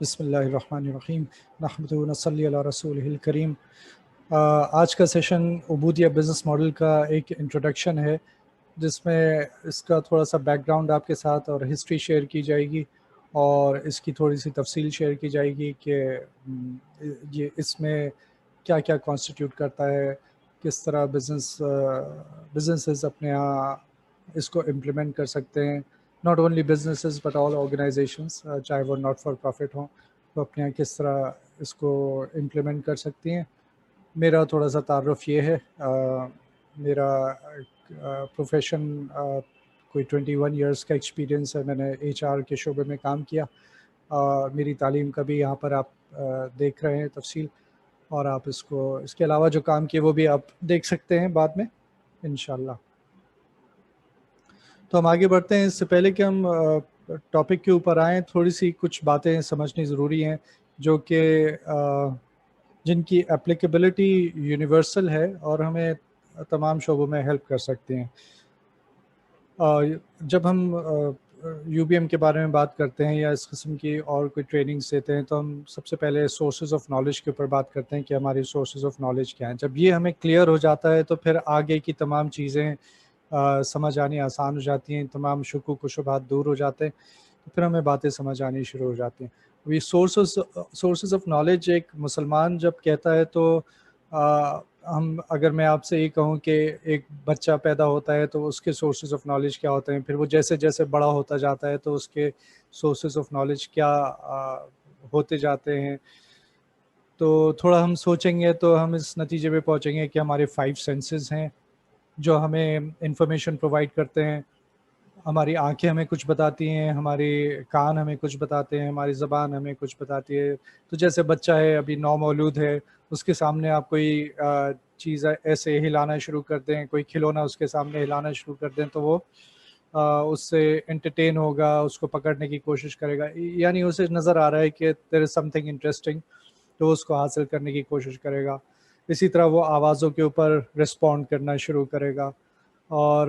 بسم اللہ الرحمن الرحیم نحمدہ و نصلی علی رسولہ الکریم۔ آج کا سیشن عبودیہ بزنس ماڈل کا ایک انٹروڈکشن ہے، جس میں اس کا تھوڑا سا بیک گراؤنڈ آپ کے ساتھ اور ہسٹری شیئر کی جائے گی، اور اس کی تھوڑی سی تفصیل شیئر کی جائے گی کہ یہ اس میں کیا کیا کانسٹیٹیوٹ کرتا ہے، کس طرح بزنسز اپنے یہاں اس کو امپلیمنٹ کر سکتے ہیں، not only businesses but all organisations, چاہے وہ ناٹ فار پروفٹ ہوں، تو اپنے یہاں کس طرح اس کو امپلیمنٹ کر سکتی ہیں۔ میرا تھوڑا سا تعارف یہ ہے، میرا پروفیشن کوئی 21 ایئرس کا ایکسپیرینس ہے، میں نے HR کے شعبے میں کام کیا۔ میری تعلیم کا بھی یہاں پر آپ دیکھ رہے ہیں تفصیل، اور آپ اس کے علاوہ جو کام کیے وہ بھی آپ دیکھ سکتے ہیں بعد میں انشاءاللہ۔ تو ہم آگے بڑھتے ہیں۔ اس سے پہلے کہ ہم ٹاپک کے اوپر آئیں، تھوڑی سی کچھ باتیں سمجھنی ضروری ہیں جو کہ جن کی اپلیکیبلٹی یونیورسل ہے اور ہمیں تمام شعبوں میں ہیلپ کر سکتے ہیں۔ جب ہم UBM کے بارے میں بات کرتے ہیں یا اس قسم کی اور کوئی ٹریننگز دیتے ہیں، تو ہم سب سے پہلے سورسز آف نالج کے اوپر بات کرتے ہیں کہ ہماری سورسز آف نالج کیا ہیں۔ جب یہ ہمیں کلیئر ہو جاتا ہے تو پھر آگے کی تمام چیزیں سمجھ آنی آسان ہو جاتی ہیں، تمام شکوک و شبہات دور ہو جاتے ہیں، تو پھر ہمیں باتیں سمجھ آنی شروع ہو جاتی ہیں۔ یہ سورسز آف نالج ایک مسلمان جب کہتا ہے تو اگر میں آپ سے یہ کہوں کہ ایک بچہ پیدا ہوتا ہے تو اس کے سورسز آف نالج کیا ہوتے ہیں، پھر وہ جیسے جیسے بڑا ہوتا جاتا ہے تو اس کے سورسز آف نالج کیا ہوتے جاتے ہیں، تو تھوڑا ہم سوچیں گے تو ہم اس نتیجے پہ پہنچیں گے کہ ہمارے 5 سینسز ہیں جو ہمیں انفارمیشن پرووائڈ کرتے ہیں۔ ہماری آنکھیں ہمیں کچھ بتاتی ہیں، ہمارے کان ہمیں کچھ بتاتے ہیں، ہماری زبان ہمیں کچھ بتاتی ہے۔ تو جیسے بچہ ہے، ابھی نومولود ہے، اس کے سامنے آپ کوئی چیز ایسے ہلانا شروع کر دیں، کوئی کھلونا اس کے سامنے ہلانا شروع کر دیں تو وہ اس سے انٹرٹین ہوگا، اس کو پکڑنے کی کوشش کرے گا، یعنی اسے نظر آ رہا ہے کہ there is something interesting، تو اس کو حاصل کرنے کی کوشش کرے گا۔ اسی طرح وہ آوازوں کے اوپر رسپونڈ کرنا شروع کرے گا، اور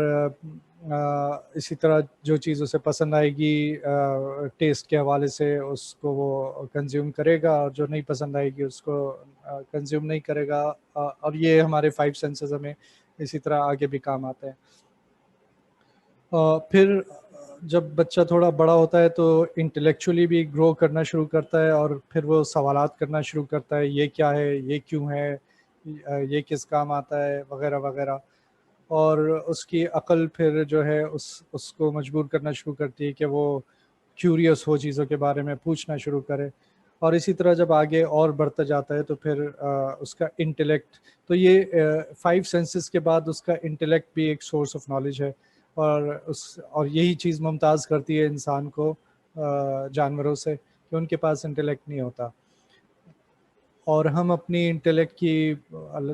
اسی طرح جو چیز اسے پسند آئے گی ٹیسٹ کے حوالے سے اس کو وہ کنزیوم کرے گا، اور جو نہیں پسند آئے گی اس کو کنزیوم نہیں کرے گا۔ اور یہ ہمارے 5 سینسز ہمیں اسی طرح آگے بھی کام آتے ہیں۔ پھر جب بچہ تھوڑا بڑا ہوتا ہے تو انٹلیکچولی بھی گرو کرنا شروع کرتا ہے، اور پھر وہ سوالات کرنا شروع کرتا ہے، یہ کیا ہے، یہ کیوں ہے، یہ کس کام آتا ہے، وغیرہ وغیرہ۔ اور اس کی عقل پھر جو ہے اس کو مجبور کرنا شروع کرتی ہے کہ وہ کیوریس ہو چیزوں کے بارے میں پوچھنا شروع کرے۔ اور اسی طرح جب آگے اور بڑھتا جاتا ہے تو پھر اس کا انٹلیکٹ، تو یہ 5 سینسز کے بعد اس کا انٹلیکٹ بھی ایک سورس آف نالج ہے، اور یہی چیز ممتاز کرتی ہے انسان کو جانوروں سے، کہ ان کے پاس انٹلیکٹ نہیں ہوتا۔ اور ہم اپنی انٹلیکٹ کی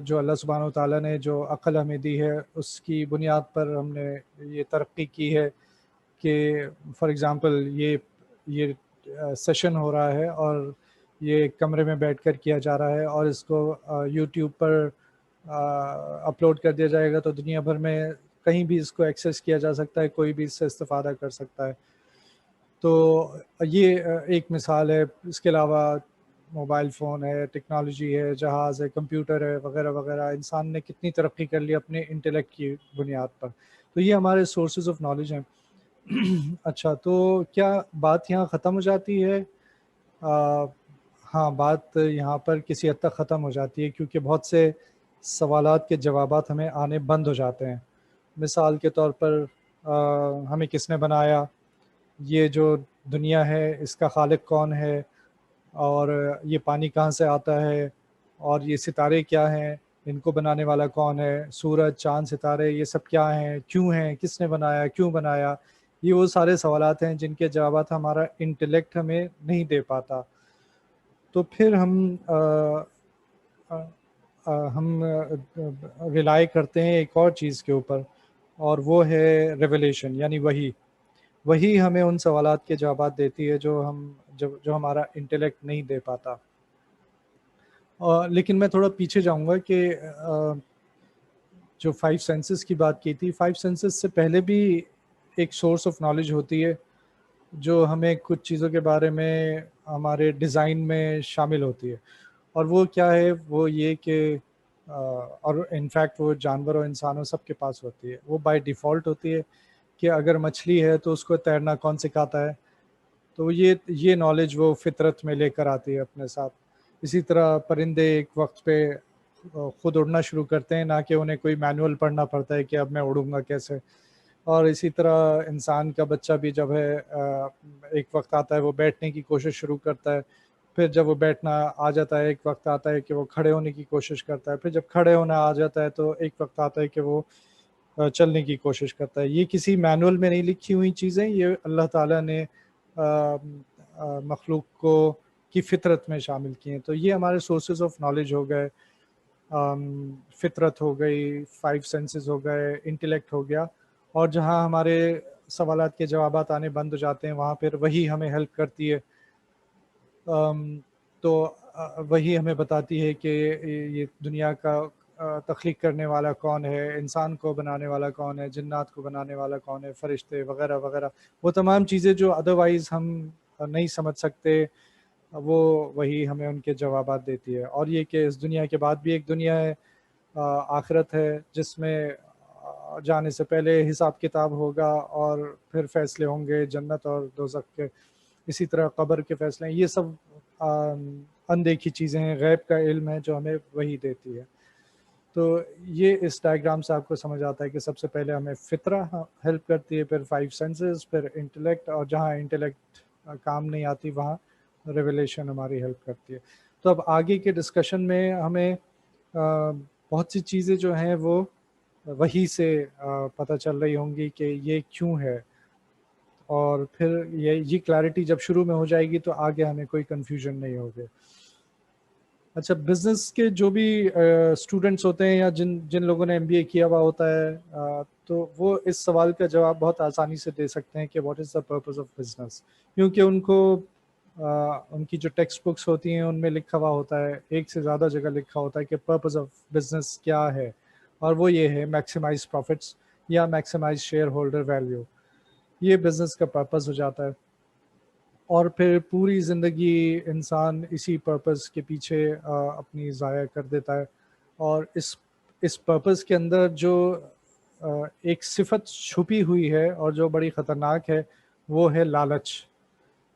جو اللہ سبحانہ و تعالیٰ نے جو عقل ہمیں دی ہے، اس کی بنیاد پر ہم نے یہ ترقی کی ہے کہ فار ایگزامپل یہ سیشن ہو رہا ہے اور یہ کمرے میں بیٹھ کر کیا جا رہا ہے، اور اس کو یوٹیوب پر اپلوڈ کر دیا جائے گا تو دنیا بھر میں کہیں بھی اس کو ایکسیس کیا جا سکتا ہے، کوئی بھی اس سے استفادہ کر سکتا ہے۔ تو یہ ایک مثال ہے۔ اس کے علاوہ موبائل فون ہے، ٹیکنالوجی ہے، جہاز ہے، کمپیوٹر ہے، وغیرہ وغیرہ۔ انسان نے کتنی ترقی کر لی اپنے انٹلیکٹ کی بنیاد پر۔ تو یہ ہمارے سورسز آف نالج ہیں۔ اچھا، تو کیا بات یہاں ختم ہو جاتی ہے؟ ہاں، بات یہاں پر کسی حد تک ختم ہو جاتی ہے، کیونکہ بہت سے سوالات کے جوابات ہمیں آنے بند ہو جاتے ہیں۔ مثال کے طور پر ہمیں کس نے بنایا، یہ جو دنیا ہے اس کا خالق کون ہے، اور یہ پانی کہاں سے آتا ہے، اور یہ ستارے کیا ہیں، ان کو بنانے والا کون ہے، سورج، چاند، ستارے یہ سب کیا ہیں، کیوں ہیں، کس نے بنایا، کیوں بنایا۔ یہ وہ سارے سوالات ہیں جن کے جوابات ہمارا انٹلیکٹ ہمیں نہیں دے پاتا۔ تو پھر ہم ریلائی کرتے ہیں ایک اور چیز کے اوپر، اور وہ ہے ریویلیشن، یعنی وہی ہمیں ان سوالات کے جوابات دیتی ہے جو ہمارا انٹلیکٹ نہیں دے پاتا۔ لیکن میں تھوڑا پیچھے جاؤں گا کہ جو 5 سینسز کی بات کی تھی، 5 سینسز سے پہلے بھی ایک سورس آف نالج ہوتی ہے جو ہمیں کچھ چیزوں کے بارے میں ہمارے ڈیزائن میں شامل ہوتی ہے. اور وہ کیا ہے؟ وہ یہ کہ اور انفیکٹ وہ جانوروں انسانوں سب کے پاس ہوتی ہے. وہ بائی ڈیفالٹ ہوتی ہے کہ اگر مچھلی ہے تو اس کو تیرنا کون سکھاتا ہے؟ تو یہ نالج وہ فطرت میں لے کر آتی ہے اپنے ساتھ. اسی طرح پرندے ایک وقت پہ خود اڑنا شروع کرتے ہیں، نہ کہ انہیں کوئی مینول پڑھنا پڑتا ہے کہ اب میں اڑوں گا کیسے. اور اسی طرح انسان کا بچہ بھی جب ہے ایک وقت آتا ہے وہ بیٹھنے کی کوشش شروع کرتا ہے. پھر جب وہ بیٹھنا آ جاتا ہے ایک وقت آتا ہے کہ وہ کھڑے ہونے کی کوشش کرتا ہے. پھر جب کھڑے ہونا آ جاتا ہے تو ایک وقت آتا ہے کہ وہ چلنے کی کوشش کرتا ہے. یہ کسی مینول میں نہیں لکھی ہوئی چیزیں، یہ اللہ تعالیٰ نے مخلوق کو کی فطرت میں شامل کی ہیں. تو یہ ہمارے سورسز آف نالج ہو گئے. فطرت ہو گئی، 5 سینسز ہو گئے، انٹلیکٹ ہو گیا. اور جہاں ہمارے سوالات کے جوابات آنے بند ہو جاتے ہیں وہاں پھر وہی ہمیں ہیلپ کرتی ہے. تو وہی ہمیں بتاتی ہے کہ یہ دنیا کا تخلیق کرنے والا کون ہے، انسان کو بنانے والا کون ہے، جنات کو بنانے والا کون ہے، فرشتے وغیرہ وغیرہ. وہ تمام چیزیں جو ادروائز ہم نہیں سمجھ سکتے، وہی ہمیں ان کے جوابات دیتی ہے. اور یہ کہ اس دنیا کے بعد بھی ایک دنیا ہے، آخرت ہے، جس میں جانے سے پہلے حساب کتاب ہوگا اور پھر فیصلے ہوں گے جنت اور دوزخ کے. اسی طرح قبر کے فیصلے ہیں. یہ سب اندیکھی چیزیں ہیں، غیب کا علم ہے جو ہمیں وہی دیتی ہے. تو یہ اس ڈائیگرام سے آپ کو سمجھ آتا ہے کہ سب سے پہلے ہمیں فطرہ ہیلپ کرتی ہے، پھر 5 سینسز، پھر انٹلیکٹ، اور جہاں انٹلیکٹ کام نہیں آتی وہاں ریویلیشن ہماری ہیلپ کرتی ہے. تو اب آگے کے ڈسکشن میں ہمیں بہت سی چیزیں جو ہیں وہ وہی سے پتہ چل رہی ہوں گی کہ یہ کیوں ہے. اور پھر یہ کلیئرٹی جب شروع میں ہو جائے گی تو آگے ہمیں کوئی کنفیوژن نہیں ہوگی. اچھا، بزنس کے جو بھی اسٹوڈنٹس ہوتے ہیں یا جن لوگوں نے MBA کیا ہوا ہوتا ہے تو وہ اس سوال کا جواب بہت آسانی سے دے سکتے ہیں کہ what is the purpose of business. کیونکہ ان کو ان کی جو ٹیکسٹ بکس ہوتی ہیں ان میں لکھا ہوا ہوتا ہے، ایک سے زیادہ جگہ لکھا ہوتا ہے کہ پرپز آف بزنس کیا ہے. اور وہ یہ ہے میکسیمائز پروفٹس یا میکسیمائز شیئر ہولڈر ویلیو. یہ بزنس کا پرپز ہو جاتا ہے. اور پھر پوری زندگی انسان اسی پرپز کے پیچھے اپنی ضائع کر دیتا ہے. اور اس پرپز کے اندر جو ایک صفت چھپی ہوئی ہے اور جو بڑی خطرناک ہے وہ ہے لالچ.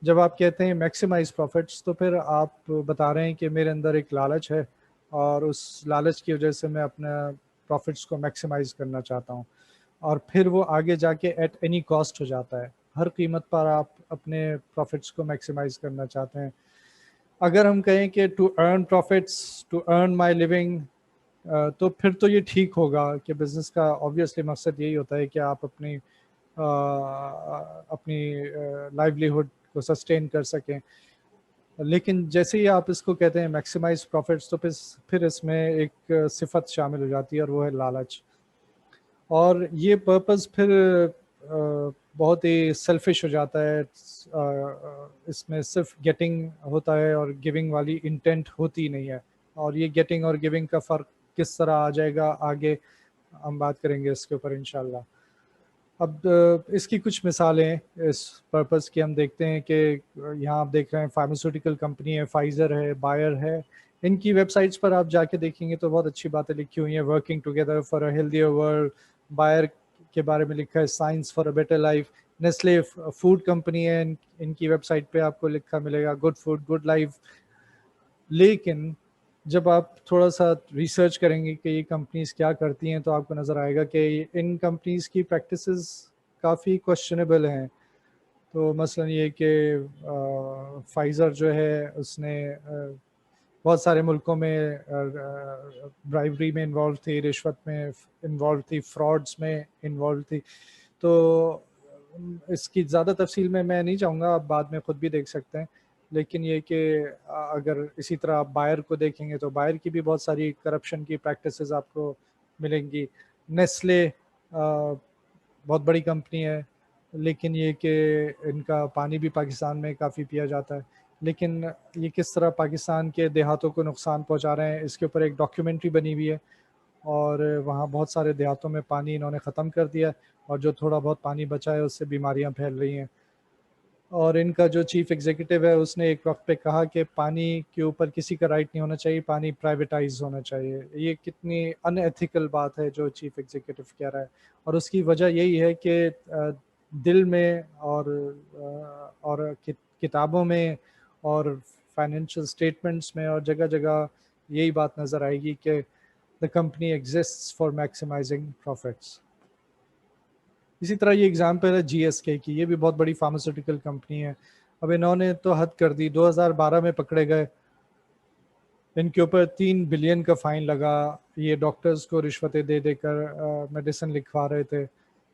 جب آپ کہتے ہیں میکسیمائز پروفٹس تو پھر آپ بتا رہے ہیں کہ میرے اندر ایک لالچ ہے اور اس لالچ کی وجہ سے میں اپنا پروفٹس کو میکسیمائز کرنا چاہتا ہوں. اور پھر وہ آگے جا کے ایٹ اینی کاسٹ ہو جاتا ہے. ہر قیمت پر آپ اپنے پروفٹس کو میکسیمائز کرنا چاہتے ہیں. اگر ہم کہیں کہ to earn profits to earn my living, تو پھر تو یہ ٹھیک ہوگا کہ بزنس کا آبویسلی مقصد یہی ہوتا ہے کہ آپ اپنی لائیولیہوڈ کو سسٹین کر سکیں. لیکن جیسے ہی آپ اس کو کہتے ہیں میکسیمائز پروفٹس تو پھر اس میں ایک صفت شامل ہو جاتی ہے اور وہ ہے لالچ. اور یہ پرپز پھر بہت ہی سیلفش ہو جاتا ہے. اس میں صرف گیٹنگ ہوتا ہے اور گیونگ والی انٹینٹ ہوتی نہیں ہے. اور یہ گیٹنگ اور گیونگ کا فرق کس طرح آ جائے گا آگے ہم بات کریں گے اس کے اوپر انشاءاللہ. اب اس کی کچھ مثالیں اس پرپز کی ہم دیکھتے ہیں کہ یہاں آپ دیکھ رہے ہیں فارماسیوٹیکل کمپنی ہے، فائزر ہے، بائر ہے. ان کی ویب سائٹس پر آپ جا کے دیکھیں گے تو بہت اچھی باتیں لکھی ہوئی ہیں. Working together for a healthier world. Buyer کے بارے میں لکھا ہے science for a better life. Nestle food company ہے، ان کی ویب سائٹ پہ آپ کو لکھا ملے گا گڈ فوڈ گڈ لائف. لیکن جب آپ تھوڑا سا ریسرچ کریں گے کہ یہ کمپنیز کیا کرتی ہیں تو آپ کو نظر آئے گا کہ ان کمپنیز کی پریکٹسز کافی کوشچنیبل ہیں. تو مثلا یہ کہ فائزر جو ہے اس نے بہت سارے ملکوں میں برائبری میں انوالو تھی، رشوت میں انوالو تھی، فراڈس میں انوالو تھی. تو اس کی زیادہ تفصیل میں نہیں چاہوں گا، آپ بعد میں خود بھی دیکھ سکتے ہیں. لیکن یہ کہ اگر اسی طرح آپ بائر کو دیکھیں گے تو بائر کی بھی بہت ساری کرپشن کی پریکٹسز آپ کو ملیں گی. نیسلے بہت بڑی کمپنی ہے، لیکن یہ کہ ان کا پانی بھی پاکستان میں کافی پیا جاتا ہے. لیکن یہ کس طرح پاکستان کے دیہاتوں کو نقصان پہنچا رہے ہیں اس کے اوپر ایک ڈاکیومنٹری بنی ہوئی ہے. اور وہاں بہت سارے دیہاتوں میں پانی انہوں نے ختم کر دیا، اور جو تھوڑا بہت پانی بچا ہے اس سے بیماریاں پھیل رہی ہیں. اور ان کا جو چیف ایگزیکٹو ہے اس نے ایک وقت پہ کہا کہ پانی کے اوپر کسی کا رائٹ نہیں ہونا چاہیے, پانی پرائیویٹائز ہونا چاہیے. یہ کتنی ان ایتھیکل بات ہے جو چیف ایگزیکٹو کہہ رہا ہے, اور اس کی وجہ یہی ہے کہ دل میں اور کتابوں میں اور فائنینشیل اسٹیٹمنٹس میں اور جگہ جگہ یہی بات نظر آئے گی کہ the company exists for maximizing profits. اسی طرح یہ اگزامپل ہے جی ایس کے کی, یہ بھی بہت بڑی فارماسیوٹیکل کمپنی ہے. اب انہوں نے تو حد کر دی, 2012 میں پکڑے گئے, ان کے اوپر 3 بلین کا فائن لگا. یہ ڈاکٹرز کو رشوتیں دے دے کر میڈیسن لکھوا رہے تھے.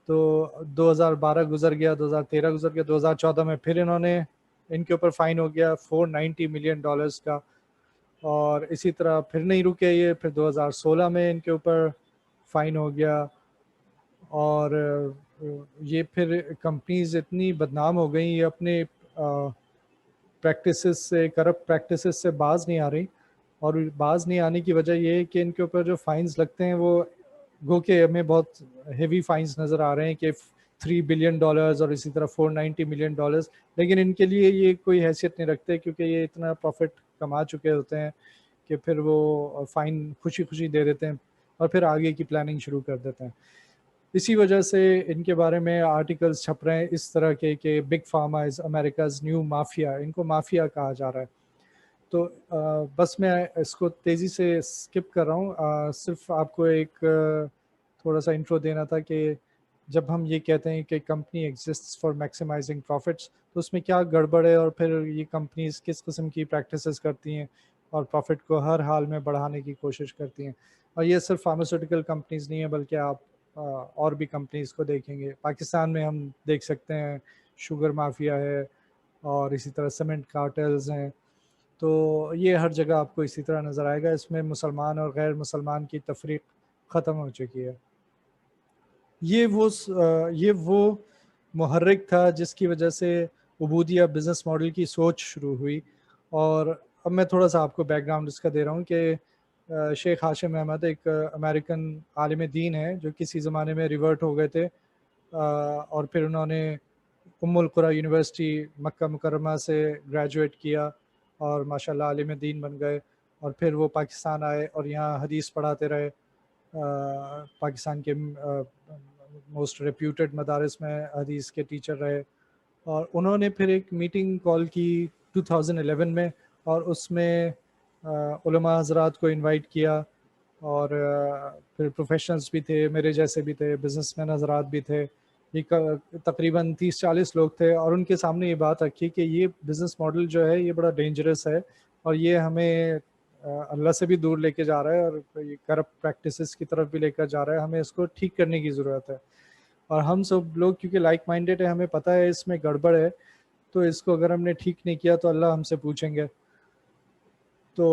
تو 2012 گزر گیا, 2013 گزر گیا, 2014 میں پھر ان کے اوپر فائن ہو گیا $490 ملین کا. اور اسی طرح پھر نہیں رکے یہ, پھر 2016 میں ان کے اوپر فائن ہو گیا. اور یہ پھر کمپنیز اتنی بدنام ہو گئیں, یہ اپنے پریکٹسز سے, کرپٹ پریکٹسز سے باز نہیں آ رہی. اور باز نہیں آنے کی وجہ یہ ہے کہ ان کے اوپر جو فائنز لگتے ہیں وہ گو کہ ہمیں بہت ہیوی فائنز نظر آ رہے ہیں کہ $3 بلین اور اسی طرح $490 ملین, لیکن ان کے لیے یہ کوئی حیثیت نہیں رکھتے کیونکہ یہ اتنا پروفٹ کما چکے ہوتے ہیں کہ پھر وہ فائن خوشی خوشی دے دیتے ہیں اور پھر آگے کی پلاننگ شروع کر دیتے ہیں. اسی وجہ سے ان کے بارے میں آرٹیکلز چھپ رہے ہیں اس طرح کے کہ بگ فارما از امریکاز نیو مافیا, ان کو مافیا کہا جا رہا ہے. تو بس میں اس کو تیزی سے اسکپ کر رہا ہوں, صرف آپ کو ایک تھوڑا سا انٹرو دینا تھا کہ جب ہم یہ کہتے ہیں کہ company exists for maximising profits, تو اس میں کیا گڑبڑ ہے اور پھر یہ کمپنیز کس قسم کی پریکٹسز کرتی ہیں اور پروفٹ کو ہر حال میں بڑھانے کی کوشش کرتی ہیں. اور یہ صرف فارماسیوٹیکل کمپنیز نہیں ہیں بلکہ آپ اور بھی کمپنیز کو دیکھیں گے. پاکستان میں ہم دیکھ سکتے ہیں شوگر مافیا ہے اور اسی طرح سیمنٹ کارٹلز ہیں. تو یہ ہر جگہ آپ کو اسی طرح نظر آئے گا. اس میں مسلمان اور غیر مسلمان کی تفریق ختم ہو چکی ہے. یہ وہ محرک تھا جس کی وجہ سے عبودیہ بزنس ماڈل کی سوچ شروع ہوئی. اور اب میں تھوڑا سا آپ کو بیک گراؤنڈ اس کا دے رہا ہوں کہ شیخ ہاشم احمد ایک امریکن عالم دین ہے جو کسی زمانے میں ریورٹ ہو گئے تھے, اور پھر انہوں نے القریٰ یونیورسٹی مکہ مکرمہ سے گریجویٹ کیا اور ماشاءاللہ عالم دین بن گئے. اور پھر وہ پاکستان آئے اور یہاں حدیث پڑھاتے رہے, پاکستان کے موسٹ ریپیوٹیڈ مدارس میں حدیث کے ٹیچر رہے. اور انہوں نے پھر ایک میٹنگ کال کی 2011 میں, اور اس میں علماء حضرات کو انوائٹ کیا, اور پھر پروفیشنلز بھی تھے, میرے جیسے بھی تھے, بزنس مین حضرات بھی تھے. یہ تقریباً 30-40 لوگ تھے, اور ان کے سامنے یہ بات رکھی کہ یہ بزنس ماڈل جو ہے یہ بڑا ڈینجرس ہے اور یہ ہمیں اللہ سے بھی دور لے کے جا رہا ہے اور یہ کرپٹ پریکٹسز کی طرف بھی لے کر جا رہا ہے. ہمیں اس کو ٹھیک کرنے کی ضرورت ہے. اور ہم سب لوگ کیونکہ لائک مائنڈیڈ ہے, ہمیں پتہ ہے اس میں گڑبڑ ہے, تو اس کو اگر ہم نے ٹھیک نہیں کیا تو اللہ ہم سے پوچھیں گے. تو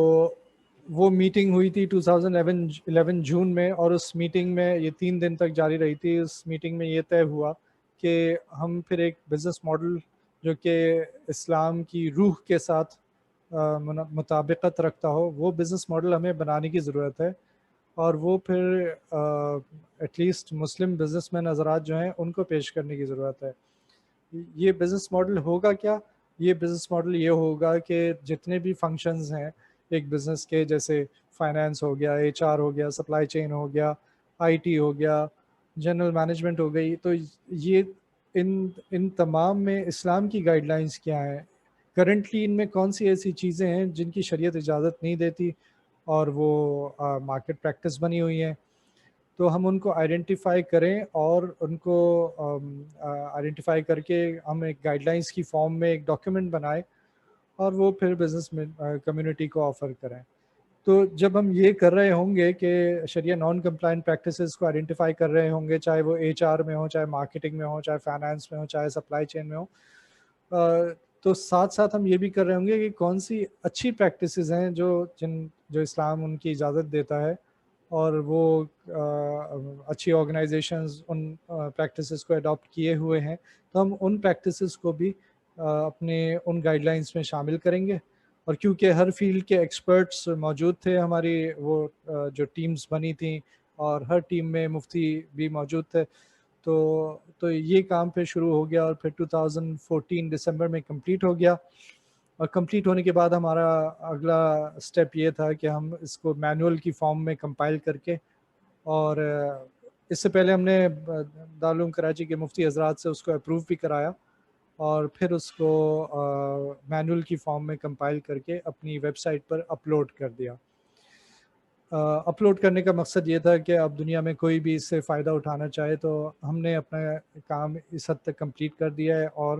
وہ میٹنگ ہوئی تھی 2011 جون میں, اور اس میٹنگ میں یہ 3 دن تک جاری رہی تھی. اس میٹنگ میں یہ طے ہوا کہ ہم پھر ایک بزنس ماڈل جو کہ اسلام کی روح کے ساتھ مطابقت رکھتا ہو, وہ بزنس ماڈل ہمیں بنانے کی ضرورت ہے. اور وہ پھر ایٹ لیسٹ مسلم بزنس مین حضرات جو ہیں ان کو پیش کرنے کی ضرورت ہے. یہ بزنس ماڈل ہوگا کیا؟ یہ بزنس ماڈل یہ ہوگا کہ جتنے بھی فنکشنز ہیں ایک بزنس کے, جیسے فائنانس ہو گیا, ایچ آر ہو گیا, سپلائی چین ہو گیا, آئی ٹی ہو گیا, جنرل مینجمنٹ ہو گئی, تو یہ ان تمام میں اسلام کی گائیڈ لائنس کیا ہیں, کرنٹلی ان میں کون سی ایسی چیزیں ہیں جن کی شریعت اجازت نہیں دیتی اور وہ مارکیٹ پریکٹس بنی ہوئی ہیں. تو ہم ان کو آئیڈینٹیفائی کریں اور ان کو آئیڈینٹیفائی کر کے ہم ایک گائیڈ لائنس کی فارم میں ایک ڈاکیومنٹ بنائیں اور وہ پھر بزنس میں کمیونٹی کو آفر کریں. تو جب ہم یہ کر رہے ہوں گے کہ شریعہ نان کمپلائنٹ پریکٹسز کو آئیڈینٹیفائی کر رہے ہوں گے, چاہے وہ ایچ آر میں ہو, چاہے مارکیٹنگ میں ہو, چاہے فائنانس میں ہو, چاہے سپلائی چین میں ہو, تو ساتھ ساتھ ہم یہ بھی کر رہے ہوں گے کہ کون سی اچھی پریکٹسز ہیں جو اسلام ان کی اجازت دیتا ہے, اور وہ اچھی آرگنائزیشنز ان پریکٹسز کو اڈاپٹ کیے ہوئے ہیں, تو ہم ان پریکٹسز کو بھی اپنے ان گائیڈ لائنس میں شامل کریں گے. اور کیونکہ ہر فیلڈ کے ایکسپرٹس موجود تھے, ہماری وہ جو ٹیمز بنی تھیں اور ہر ٹیم میں مفتی بھی موجود تھے, تو یہ کام پھر شروع ہو گیا اور پھر 2014 دسمبر میں کمپلیٹ ہو گیا. اور کمپلیٹ ہونے کے بعد ہمارا اگلا سٹیپ یہ تھا کہ ہم اس کو مینول کی فارم میں کمپائل کر کے، اور اس سے پہلے ہم نے دارالعلوم کراچی کے مفتی حضرات سے اس کو اپروو بھی کرایا، اور پھر اس کو مینول کی فارم میں کمپائل کر کے اپنی ویب سائٹ پر اپلوڈ کر دیا. اپلوڈ کرنے کا مقصد یہ تھا کہ اب دنیا میں کوئی بھی اس سے فائدہ اٹھانا چاہے تو ہم نے اپنا کام اس حد تک کمپلیٹ کر دیا ہے. اور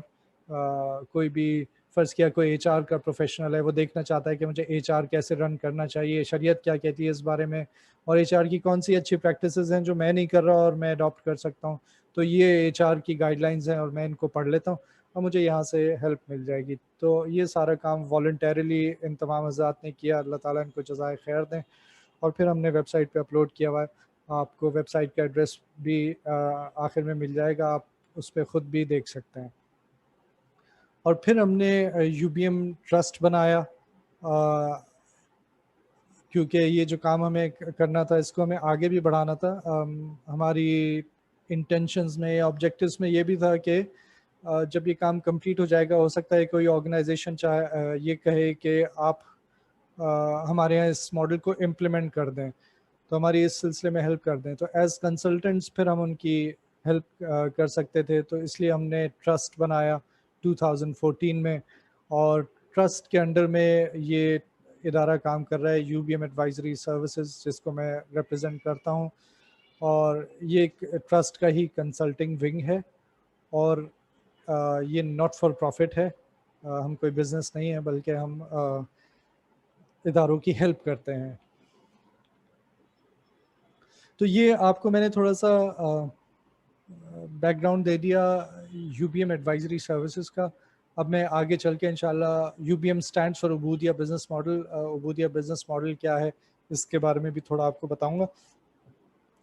کوئی بھی فرض کیا کوئی ایچ آر کا پروفیشنل ہے، وہ دیکھنا چاہتا ہے کہ مجھے ایچ آر کیسے رن کرنا چاہیے، شریعت کیا کہتی ہے اس بارے میں، اور ایچ آر کی کون سی اچھی پریکٹسز ہیں جو میں نہیں کر رہا اور میں اڈاپٹ کر سکتا ہوں، تو یہ ایچ آر کی گائیڈ لائنز ہیں اور میں ان کو پڑھ لیتا ہوں اور مجھے یہاں سے ہیلپ مل جائے گی. تو یہ سارا کام والنٹیرلی ان تمام حضرات نے کیا، اللہ تعالیٰ ان کو جزائے خیر دیں. اور پھر ہم نے ویب سائٹ پہ اپلوڈ کیا ہوا ہے. آپ کو ویب سائٹ کا ایڈریس بھی آخر میں مل جائے گا، آپ اس پہ خود بھی دیکھ سکتے ہیں. اور پھر ہم نے یو بی ایم ٹرسٹ بنایا، کیونکہ یہ جو کام ہمیں کرنا تھا اس کو ہمیں آگے بھی بڑھانا تھا. ہماری انٹینشنز میں یا آبجیکٹیوز میں یہ بھی تھا کہ جب یہ کام کمپلیٹ ہو جائے گا، ہو سکتا ہے کوئی آرگنائزیشن چاہے یہ کہے کہ آپ ہمارے یہاں اس ماڈل کو امپلیمنٹ کر دیں، تو ہماری اس سلسلے میں ہیلپ کر دیں. تو ایز کنسلٹنٹس پھر ہم ان کی ہیلپ کر سکتے تھے، تو اس لیے ہم نے ٹرسٹ بنایا 2014 میں. اور ٹرسٹ کے انڈر میں یہ ادارہ کام کر رہا ہے، U B M advisory services, جس کو میں ریپرزینٹ کرتا ہوں. اور یہ ایک ٹرسٹ کا ہی کنسلٹنگ ونگ ہے، اور یہ ناٹ فار پروفٹ ہے. ہم کوئی بزنس نہیں ہے، بلکہ ہم اداروں کی ہیلپ کرتے ہیں. تو یہ آپ کو میں نے تھوڑا سا بیک گراؤنڈ دے دیا U B M advisory services کا. اب میں آگے چل کے انشاءاللہ U B M stands for عبودیہ بزنس ماڈل، عبودیہ بزنس ماڈل کیا ہے اس کے بارے میں بھی تھوڑا آپ کو بتاؤں گا.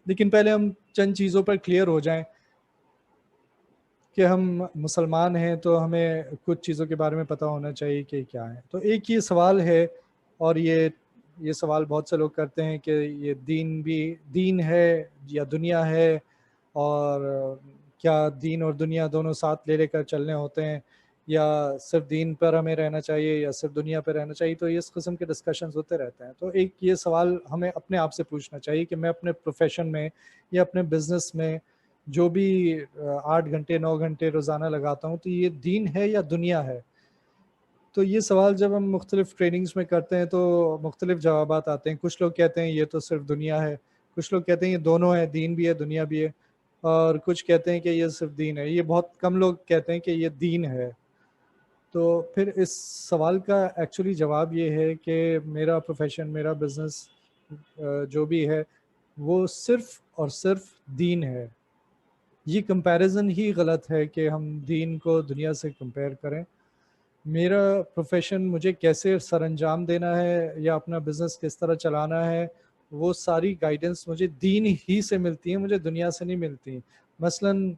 لیکن پہلے ہم چند چیزوں پر کلیئر ہو جائیں کہ ہم مسلمان ہیں، تو ہمیں کچھ چیزوں کے بارے میں پتہ ہونا چاہیے کہ کیا ہے. تو ایک یہ سوال ہے، اور یہ سوال بہت سے لوگ کرتے ہیں کہ یہ دین بھی دین ہے یا دنیا ہے، اور کیا دین اور دنیا دونوں ساتھ لے کر چلنے ہوتے ہیں، یا صرف دین پر ہمیں رہنا چاہیے یا صرف دنیا پہ رہنا چاہیے. تو اس قسم کے ڈسکشنز ہوتے رہتے ہیں. تو ایک یہ سوال ہمیں اپنے آپ سے پوچھنا چاہیے کہ میں اپنے پروفیشن میں یا اپنے بزنس میں جو بھی 8 گھنٹے 9 گھنٹے روزانہ لگاتا ہوں، تو یہ دین ہے یا دنیا ہے. تو یہ سوال جب ہم مختلف ٹریننگز میں کرتے ہیں تو مختلف جوابات آتے ہیں. کچھ لوگ کہتے ہیں یہ تو صرف دنیا ہے، کچھ لوگ کہتے ہیں یہ دونوں ہے، دین بھی ہے دنیا بھی ہے، اور کچھ کہتے ہیں کہ یہ صرف دین ہے. یہ بہت کم لوگ کہتے ہیں کہ یہ دین ہے. تو پھر اس سوال کا ایکچولی جواب یہ ہے کہ میرا پروفیشن، میرا بزنس جو بھی ہے وہ صرف اور صرف دین ہے. یہ کمپیریزن ہی غلط ہے کہ ہم دین کو دنیا سے کمپیئر کریں. میرا پروفیشن مجھے کیسے سر انجام دینا ہے یا اپنا بزنس کس طرح چلانا ہے، وہ ساری گائیڈنس مجھے دین ہی سے ملتی ہیں، مجھے دنیا سے نہیں ملتی. مثلاً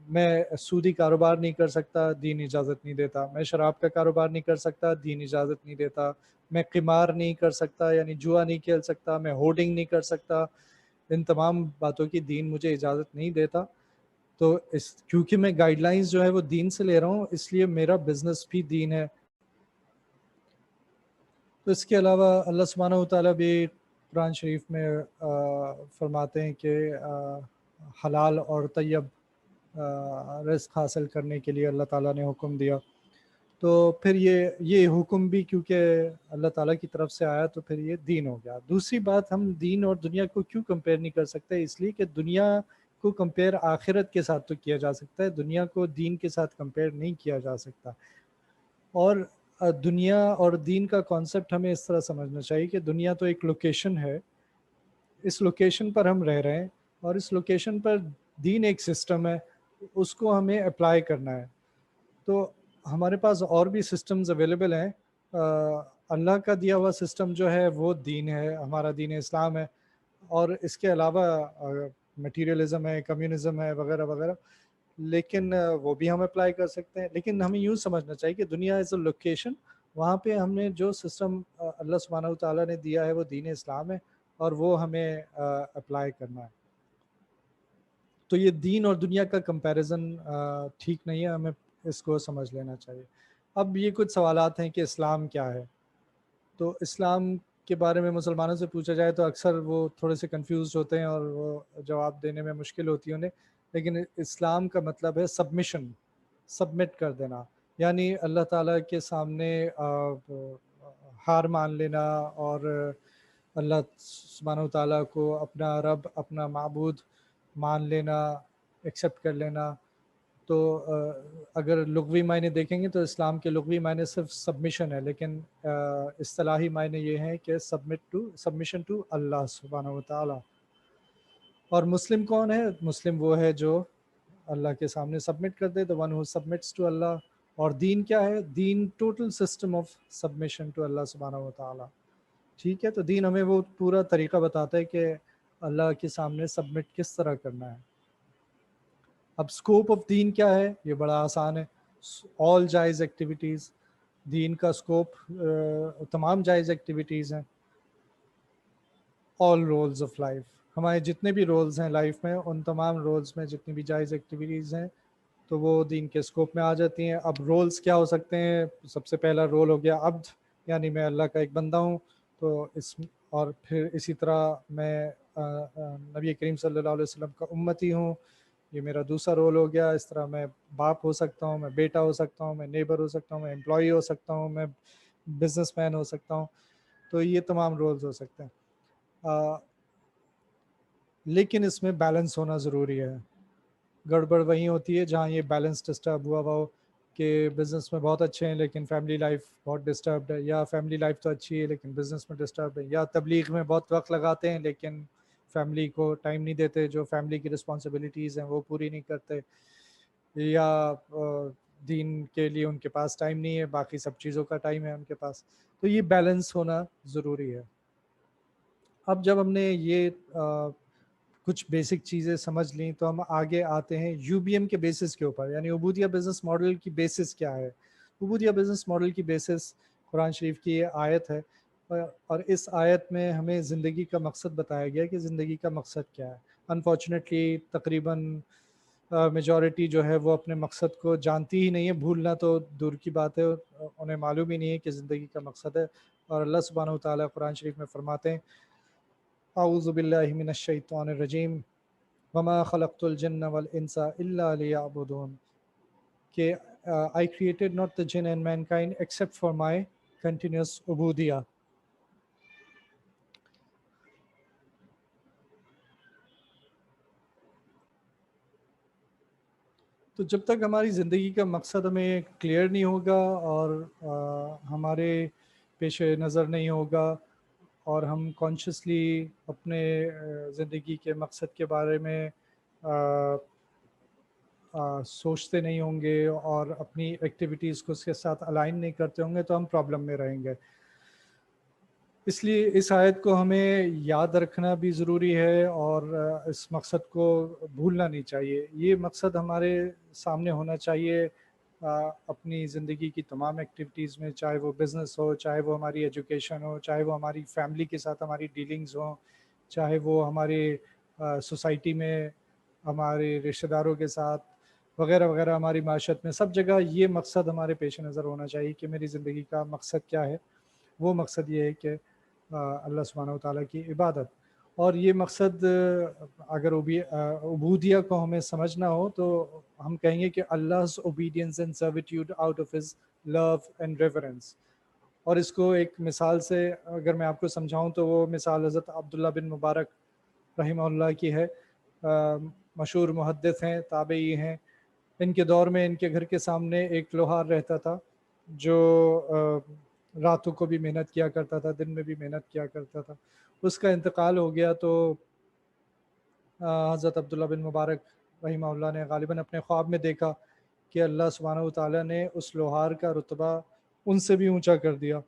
میں سودی کاروبار نہیں کر سکتا، دین اجازت نہیں دیتا. میں شراب کا کاروبار نہیں کر سکتا، دین اجازت نہیں دیتا. میں قمار نہیں کر سکتا، یعنی جوا نہیں کھیل سکتا. میں ہورڈنگ نہیں کر سکتا. ان تمام باتوں کی دین مجھے اجازت نہیں دیتا. تو کیونکہ میں گائیڈ لائنز جو ہے وہ دین سے لے رہا ہوں، اس لیے میرا بزنس بھی دین ہے. تو اس کے علاوہ اللہ سبحانہ و تعالیٰ بھی قرآن شریف میں فرماتے ہیں کہ حلال اور طیب رزق حاصل کرنے کے لیے اللہ تعالیٰ نے حکم دیا. تو پھر یہ حکم بھی کیونکہ اللہ تعالیٰ کی طرف سے آیا تو پھر یہ دین ہو گیا. دوسری بات، ہم دین اور دنیا کو کیوں کمپیئر نہیں کر سکتے؟ اس لیے کہ دنیا کو کمپیئر آخرت کے ساتھ تو کیا جا سکتا ہے، دنیا کو دین کے ساتھ کمپیئر نہیں کیا جا سکتا. اور دنیا اور دین کا کانسیپٹ ہمیں اس طرح سمجھنا چاہیے کہ دنیا تو ایک لوکیشن ہے، اس لوکیشن پر ہم رہ رہے ہیں، اور اس لوکیشن پر دین ایک سسٹم ہے، اس کو ہمیں اپلائی کرنا ہے. تو ہمارے پاس اور بھی سسٹمز اویلیبل ہیں. اللہ کا دیا ہوا سسٹم جو ہے وہ دین ہے، ہمارا دین اسلام ہے. اور اس کے علاوہ مٹیریلزم ہے، کمیونزم ہے، وغیرہ وغیرہ، لیکن وہ بھی ہم اپلائی کر سکتے ہیں. لیکن ہمیں یوں سمجھنا چاہیے کہ دنیا از اے لوکیشن، وہاں پہ ہم نے جو سسٹم اللہ سبحانہ و تعالیٰ نے دیا ہے وہ دین اسلام ہے، اور وہ ہمیں اپلائی کرنا ہے. تو یہ دین اور دنیا کا کمپیریزن ٹھیک نہیں ہے، ہمیں اس کو سمجھ لینا چاہیے۔ اب یہ کچھ سوالات ہیں کہ اسلام کیا ہے۔ تو اسلام کے بارے میں مسلمانوں سے پوچھا جائے تو اکثر وہ تھوڑے سے کنفیوزڈ ہوتے ہیں اور وہ جواب دینے میں مشکل ہوتی ہے انہیں، لیکن اسلام کا مطلب ہے سبمشن، سبمٹ کر دینا، یعنی اللہ تعالیٰ کے سامنے ہار مان لینا اور اللہ سبحانہ و تعالیٰ کو اپنا رب، اپنا معبود مان لینا، ایکسیپٹ کر لینا۔ تو اگر لغوی معنی دیکھیں گے تو اسلام کے لغوی معنی صرف سبمیشن ہے، لیکن اصطلاحی معنی یہ ہیں کہ سبمیشن ٹو اللہ سبحانہ و تعالیٰ۔ اور مسلم کون ہے؟ مسلم وہ ہے جو اللہ کے سامنے سبمٹ کر دے، the one who submits to اللہ۔ اور دین کیا ہے؟ دین total system of submission to Allah سبحانہ و تعالیٰ۔ ٹھیک ہے، تو دین ہمیں وہ پورا طریقہ بتاتا ہے کہ اللہ کے سامنے سبمٹ کس طرح کرنا ہے۔ اب اسکوپ آف دین کیا ہے؟ یہ بڑا آسان ہے، آل جائز ایکٹیویٹیز۔ دین کا اسکوپ تمام جائز ایکٹیویٹیز ہیں، آل رولز آف لائف، ہمارے جتنے بھی رولز ہیں لائف میں، ان تمام رولز میں جتنی بھی جائز ایکٹیویٹیز ہیں تو وہ دین کے اسکوپ میں آ جاتی ہیں۔ اب رولز کیا ہو سکتے ہیں؟ سب سے پہلا رول ہو گیا عبد، یعنی میں اللہ کا ایک بندہ ہوں، تو اور پھر اسی طرح میں نبی کریم صلی اللہ علیہ وسلم کا امتی ہوں، یہ میرا دوسرا رول ہو گیا۔ اس طرح میں باپ ہو سکتا ہوں، میں بیٹا ہو سکتا ہوں، میں نیبر ہو سکتا ہوں، میں امپلائی ہو سکتا ہوں، میں بزنس مین ہو سکتا ہوں، تو یہ تمام رولز ہو سکتے ہیں۔ لیکن اس میں بیلنس ہونا ضروری ہے۔ گڑبڑ وہیں ہوتی ہے جہاں یہ بیلنس ڈسٹرب ہوا ہو کہ بزنس میں بہت اچھے ہیں لیکن فیملی لائف بہت ڈسٹربڈ ہے، یا فیملی لائف تو اچھی ہے لیکن بزنس میں ڈسٹربڈ ہے، یا تبلیغ میں بہت وقت لگاتے ہیں لیکن فیملی کو ٹائم نہیں دیتے، جو فیملی کی رسپانسبلٹیز ہیں وہ پوری نہیں کرتے، یا دین کے لیے ان کے پاس ٹائم نہیں ہے، باقی سب چیزوں کا ٹائم ہے ان کے پاس۔ تو یہ بیلنس ہونا ضروری ہے۔ اب جب ہم نے یہ کچھ بیسک چیزیں سمجھ لیں تو ہم آگے آتے ہیں یو بی ایم کے بیسس کے اوپر، یعنی عبودیہ بزنس ماڈل کی بیسس کیا ہے۔ عبودیہ بزنس ماڈل کی بیسس قرآن شریف کی یہ آیت ہے، اور اس آیت میں ہمیں زندگی کا مقصد بتایا گیا کہ زندگی کا مقصد کیا ہے۔ انفارچونیٹلی تقریباً میجورٹی جو ہے وہ اپنے مقصد کو جانتی ہی نہیں ہے، بھولنا تو دور کی بات ہے، انہیں معلوم ہی نہیں ہے کہ زندگی کا مقصد ہے۔ اور اللہ سبحانہ و تعالیٰ قرآن شریف میں فرماتے ہیں اعوذ باللہ من الشیطان الرجیم وما خلقت الجن والانس الا لیعبدون، کہ I created not the jinn and mankind except for my continuous عبودیہ۔ تو جب تک ہماری زندگی کا مقصد ہمیں کلیئر نہیں ہوگا اور ہمارے پیش نظر نہیں ہوگا اور ہم کانشیسلی اپنے زندگی کے مقصد کے بارے میں سوچتے نہیں ہوں گے اور اپنی ایکٹیویٹیز کو اس کے ساتھ الائن نہیں کرتے ہوں گے تو ہم پرابلم میں رہیں گے۔ اس لیے اس آیت کو ہمیں یاد رکھنا بھی ضروری ہے اور اس مقصد کو بھولنا نہیں چاہیے۔ یہ مقصد ہمارے سامنے ہونا چاہیے اپنی زندگی کی تمام ایکٹیویٹیز میں، چاہے وہ بزنس ہو، چاہے وہ ہماری ایجوکیشن ہو، چاہے وہ ہماری فیملی کے ساتھ ہماری ڈیلنگز ہوں، چاہے وہ ہمارے سوسائٹی میں ہمارے رشتہ داروں کے ساتھ وغیرہ وغیرہ، ہماری معاشرت میں سب جگہ یہ مقصد ہمارے پیش نظر ہونا چاہیے کہ میری زندگی کا مقصد کیا ہے۔ وہ مقصد یہ ہے کہ اللہ سبحانہ و تعالیٰ کی عبادت۔ اور یہ مقصد اگر عبودیہ کو ہمیں سمجھنا ہو تو ہم کہیں گے کہ Allah's obedience and servitude out of his love and reverence۔ اور اس کو ایک مثال سے اگر میں آپ کو سمجھاؤں تو وہ مثال حضرت عبداللہ بن مبارک رحمہ اللہ کی ہے، مشہور محدث ہیں، تابعی ہیں۔ ان کے دور میں ان کے گھر کے سامنے ایک لوہار رہتا تھا جو راتوں کو بھی محنت کیا کرتا تھا، دن میں بھی محنت کیا کرتا تھا۔ اس کا انتقال ہو گیا تو حضرت عبداللہ بن مبارک رحمہ اللہ نے غالباً اپنے خواب میں دیکھا کہ اللہ سبحانہ و تعالیٰ نے اس لوہار کا رتبہ ان سے بھی اونچا کر دیا۔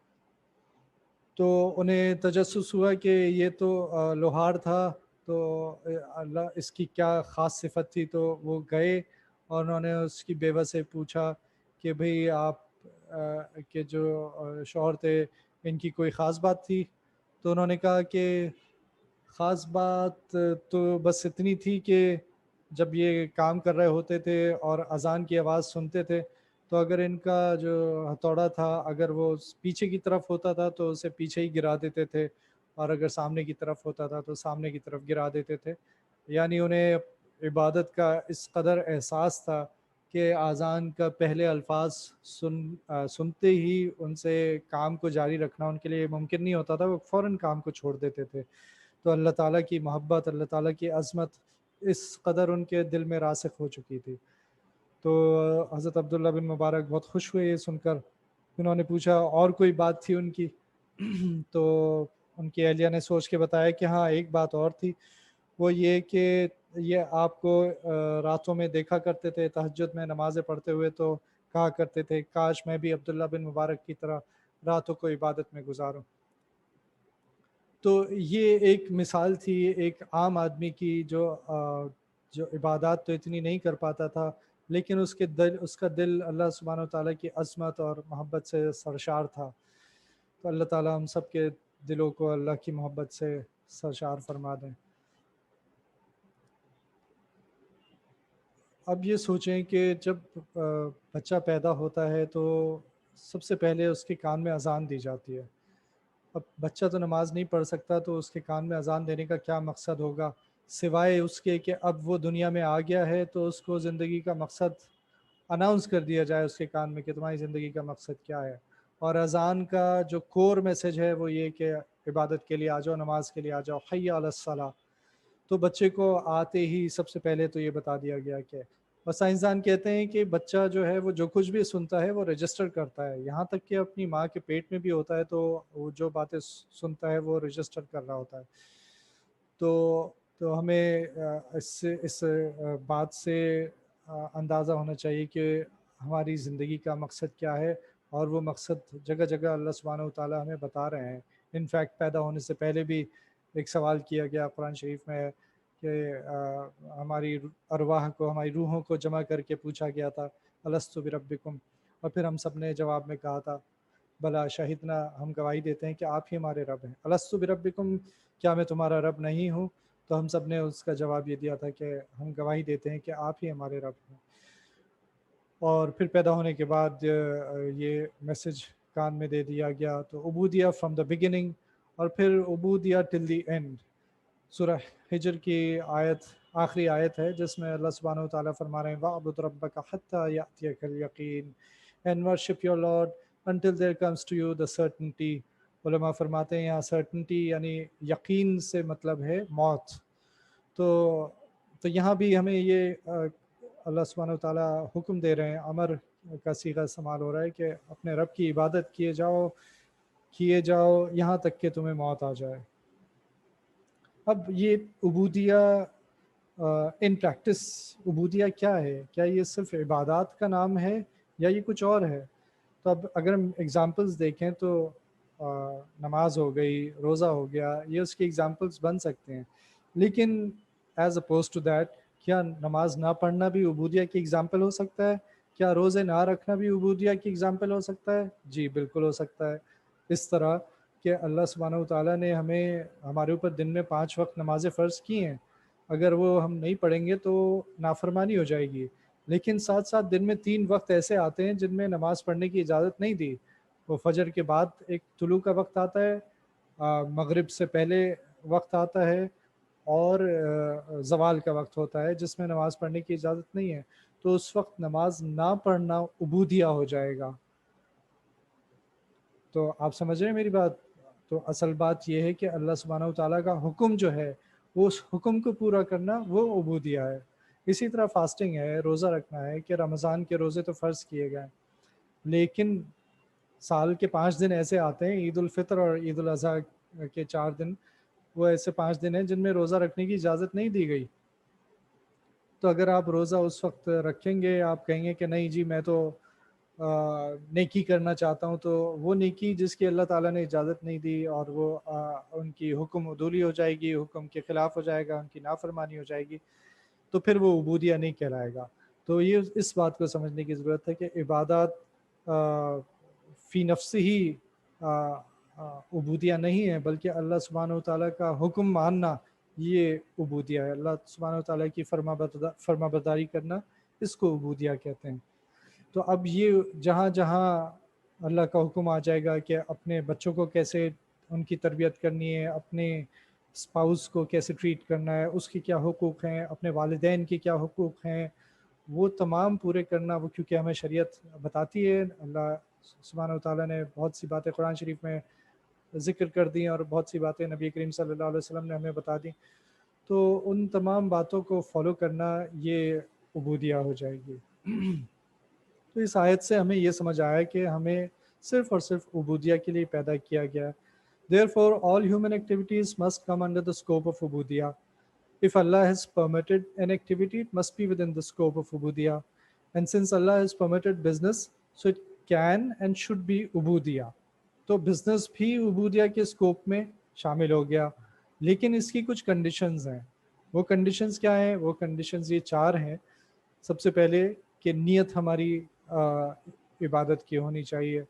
تو انہیں تجسس ہوا کہ یہ تو لوہار تھا، تو اللہ اس کی کیا خاص صفت تھی، تو وہ گئے اور انہوں نے اس کی بیوہ سے پوچھا کہ بھئی آپ کے جو شوہر تھے ان کی کوئی خاص بات تھی؟ تو انہوں نے کہا کہ خاص بات تو بس اتنی تھی کہ جب یہ کام کر رہے ہوتے تھے اور اذان کی آواز سنتے تھے تو اگر ان کا جو ہتھوڑا تھا اگر وہ پیچھے کی طرف ہوتا تھا تو اسے پیچھے ہی گرا دیتے تھے، اور اگر سامنے کی طرف ہوتا تھا تو سامنے کی طرف گرا دیتے تھے. یعنی انہیں عبادت کا اس قدر احساس تھا کہ اذان کا پہلے الفاظ سنتے ہی ان سے کام کو جاری رکھنا ان کے لیے ممکن نہیں ہوتا تھا، وہ فوراً کام کو چھوڑ دیتے تھے. تو اللہ تعالیٰ کی محبت، اللہ تعالیٰ کی عظمت اس قدر ان کے دل میں راسخ ہو چکی تھی. تو حضرت عبداللہ بن مبارک بہت خوش ہوئے یہ سن کر. انہوں نے پوچھا اور کوئی بات تھی ان کی؟ تو ان کی اہلیہ نے سوچ کے بتایا کہ ہاں ایک بات اور تھی، وہ یہ کہ یہ آپ کو راتوں میں دیکھا کرتے تھے تہجد میں نمازیں پڑھتے ہوئے، تو کہا کرتے تھے کاش میں بھی عبداللہ بن مبارک کی طرح راتوں کو عبادت میں گزاروں. تو یہ ایک مثال تھی ایک عام آدمی کی جو عبادات تو اتنی نہیں کر پاتا تھا، لیکن اس کا دل اللہ سبحانہ و تعالیٰ کی عظمت اور محبت سے سرشار تھا. تو اللہ تعالیٰ ہم سب کے دلوں کو اللہ کی محبت سے سرشار فرما دیں. اب یہ سوچیں کہ جب بچہ پیدا ہوتا ہے تو سب سے پہلے اس کے کان میں اذان دی جاتی ہے. اب بچہ تو نماز نہیں پڑھ سکتا تو اس کے کان میں اذان دینے کا کیا مقصد ہوگا سوائے اس کے کہ اب وہ دنیا میں آ گیا ہے تو اس کو زندگی کا مقصد اناؤنس کر دیا جائے اس کے کان میں کہ تمہاری زندگی کا مقصد کیا ہے. اور اذان کا جو کور میسج ہے وہ یہ کہ عبادت کے لیے آ جاؤ، نماز کے لیے آ جاؤ، حی علی الصلاۃ. تو بچے کو آتے ہی سب سے پہلے تو یہ بتا دیا گیا کہ، اور سائنسدان کہتے ہیں کہ بچہ جو ہے وہ جو کچھ بھی سنتا ہے وہ رجسٹر کرتا ہے، یہاں تک کہ اپنی ماں کے پیٹ میں بھی ہوتا ہے تو وہ جو باتیں سنتا ہے وہ رجسٹر کر رہا ہوتا ہے. تو ہمیں اس بات سے اندازہ ہونا چاہیے کہ ہماری زندگی کا مقصد کیا ہے، اور وہ مقصد جگہ جگہ اللہ سبحانہ و تعالیٰ ہمیں بتا رہے ہیں. انفیکٹ پیدا ہونے سے پہلے بھی ایک سوال کیا گیا قرآن شریف میں کہ ہماری ارواح کو، ہماری روحوں کو جمع کر کے پوچھا گیا تھا الستو بربکم، اور پھر ہم سب نے جواب میں کہا تھا بلا شہدنا، ہم گواہی دیتے ہیں کہ آپ ہی ہمارے رب ہیں. الستو بربکم، کیا میں تمہارا رب نہیں ہوں؟ تو ہم سب نے اس کا جواب یہ دیا تھا کہ ہم گواہی دیتے ہیں کہ آپ ہی ہمارے رب ہیں. اور پھر پیدا ہونے کے بعد یہ میسج کان میں دے دیا گیا. تو عبودیہ فرام دا بگننگ، اور پھر عبودیہ ٹل دی اینڈ. سورہ ہجر کی آخری آیت ہے جس میں اللہ سبحانہ و تعالیٰ فرما رہے ہیں وَاعْبُدْ رَبَّكَ حَتَّى يَأْتِيَكَ الْيَقِينُ and worship your Lord until there comes to you the certainty. علماء فرماتے ہیں یہاں certainty یعنی یقین سے مطلب ہے موت. تو یہاں بھی ہمیں یہ اللہ سبحانہ و تعالیٰ حکم دے رہے ہیں، امر کا صیغہ استعمال ہو رہا ہے کہ اپنے رب کی عبادت کیے جاؤ یہاں تک کہ تمہیں موت آ جائے. اب یہ عبودیہ ان پریکٹس عبودیہ کیا ہے؟ کیا یہ صرف عبادات کا نام ہے یا یہ کچھ اور ہے؟ تو اب اگر ہم ایگزامپلس دیکھیں تو نماز ہو گئی، روزہ ہو گیا، یہ اس کی ایگزامپلس بن سکتے ہیں. لیکن ایز اپوز ٹو دیٹ، کیا نماز نہ پڑھنا بھی عبودیہ کی ایگزامپل ہو سکتا ہے؟ کیا روزے نہ رکھنا بھی عبودیہ کی ایگزامپل ہو سکتا ہے؟ جی بالکل ہو سکتا ہے. اس طرح کہ اللہ سبحانہ و تعالیٰ نے ہمارے اوپر دن میں 5 وقت نمازیں فرض کی ہیں، اگر وہ ہم نہیں پڑھیں گے تو نافرمانی ہو جائے گی. لیکن ساتھ ساتھ دن میں 3 وقت ایسے آتے ہیں جن میں نماز پڑھنے کی اجازت نہیں دی. وہ فجر کے بعد ایک طلوع کا وقت آتا ہے، مغرب سے پہلے وقت آتا ہے، اور زوال کا وقت ہوتا ہے جس میں نماز پڑھنے کی اجازت نہیں ہے. تو اس وقت نماز نہ پڑھنا عبودیہ ہو جائے گا. تو آپ سمجھ رہے ہیں میری بات؟ تو اصل بات یہ ہے کہ اللہ سبحانہ و تعالیٰ کا حکم جو ہے وہ اس حکم کو پورا کرنا وہ عبودیہ ہے. اسی طرح فاسٹنگ ہے، روزہ رکھنا ہے کہ رمضان کے روزے تو فرض کیے گئے، لیکن سال کے 5 دن ایسے آتے ہیں، عید الفطر اور عید الاضحیٰ کے 4 دن، وہ ایسے 5 دن ہیں جن میں روزہ رکھنے کی اجازت نہیں دی گئی. تو اگر آپ روزہ اس وقت رکھیں گے، آپ کہیں گے کہ نہیں جی میں تو نیکی کرنا چاہتا ہوں، تو وہ نیکی جس کی اللہ تعالیٰ نے اجازت نہیں دی اور وہ ان کی حکم عدولی ہو جائے گی، حکم کے خلاف ہو جائے گا، ان کی نافرمانی ہو جائے گی، تو پھر وہ عبودیہ نہیں کہلائے گا. تو یہ اس بات کو سمجھنے کی ضرورت ہے کہ عبادات فی نفس ہی عبودیہ نہیں ہے، بلکہ اللہ سبحانہ و تعالیٰ کا حکم ماننا یہ عبودیہ ہے. اللہ سبحانہ وتعالیٰ کی فرما برداری کرنا اس کو عبودیہ کہتے ہیں. تو اب یہ جہاں جہاں اللہ کا حکم آ جائے گا کہ اپنے بچوں کو کیسے ان کی تربیت کرنی ہے، اپنے اسپاؤس کو کیسے ٹریٹ کرنا ہے، اس کی کیا حقوق ہیں، اپنے والدین کی کیا حقوق ہیں، وہ تمام پورے کرنا، وہ کیونکہ ہمیں شریعت بتاتی ہے. اللہ سبحانہ وتعالیٰ نے بہت سی باتیں قرآن شریف میں ذکر کر دی اور بہت سی باتیں نبی کریم صلی اللہ علیہ وسلم نے ہمیں بتا دی. تو ان تمام باتوں کو فالو کرنا یہ عبودیہ ہو جائے گی. تو اس آیت سے ہمیں یہ سمجھ آیا کہ ہمیں صرف اور صرف عبودیہ کے لیے پیدا کیا گیا. Therefore, all human activities must come under the scope of ubudiyah. If Allah has permitted an activity, it must be within the scope of ubudiyah. And since Allah has permitted business, so it can and should be ubudiyah. تو business بھی عبودیہ کے scope میں شامل ہو گیا، لیکن اس کی کچھ conditions ہیں. وہ کنڈیشنز کیا ہیں؟ وہ کنڈیشنز یہ 4 ہیں. سب سے پہلے کہ نیت ہماری عبادت کی ہونی چاہیے.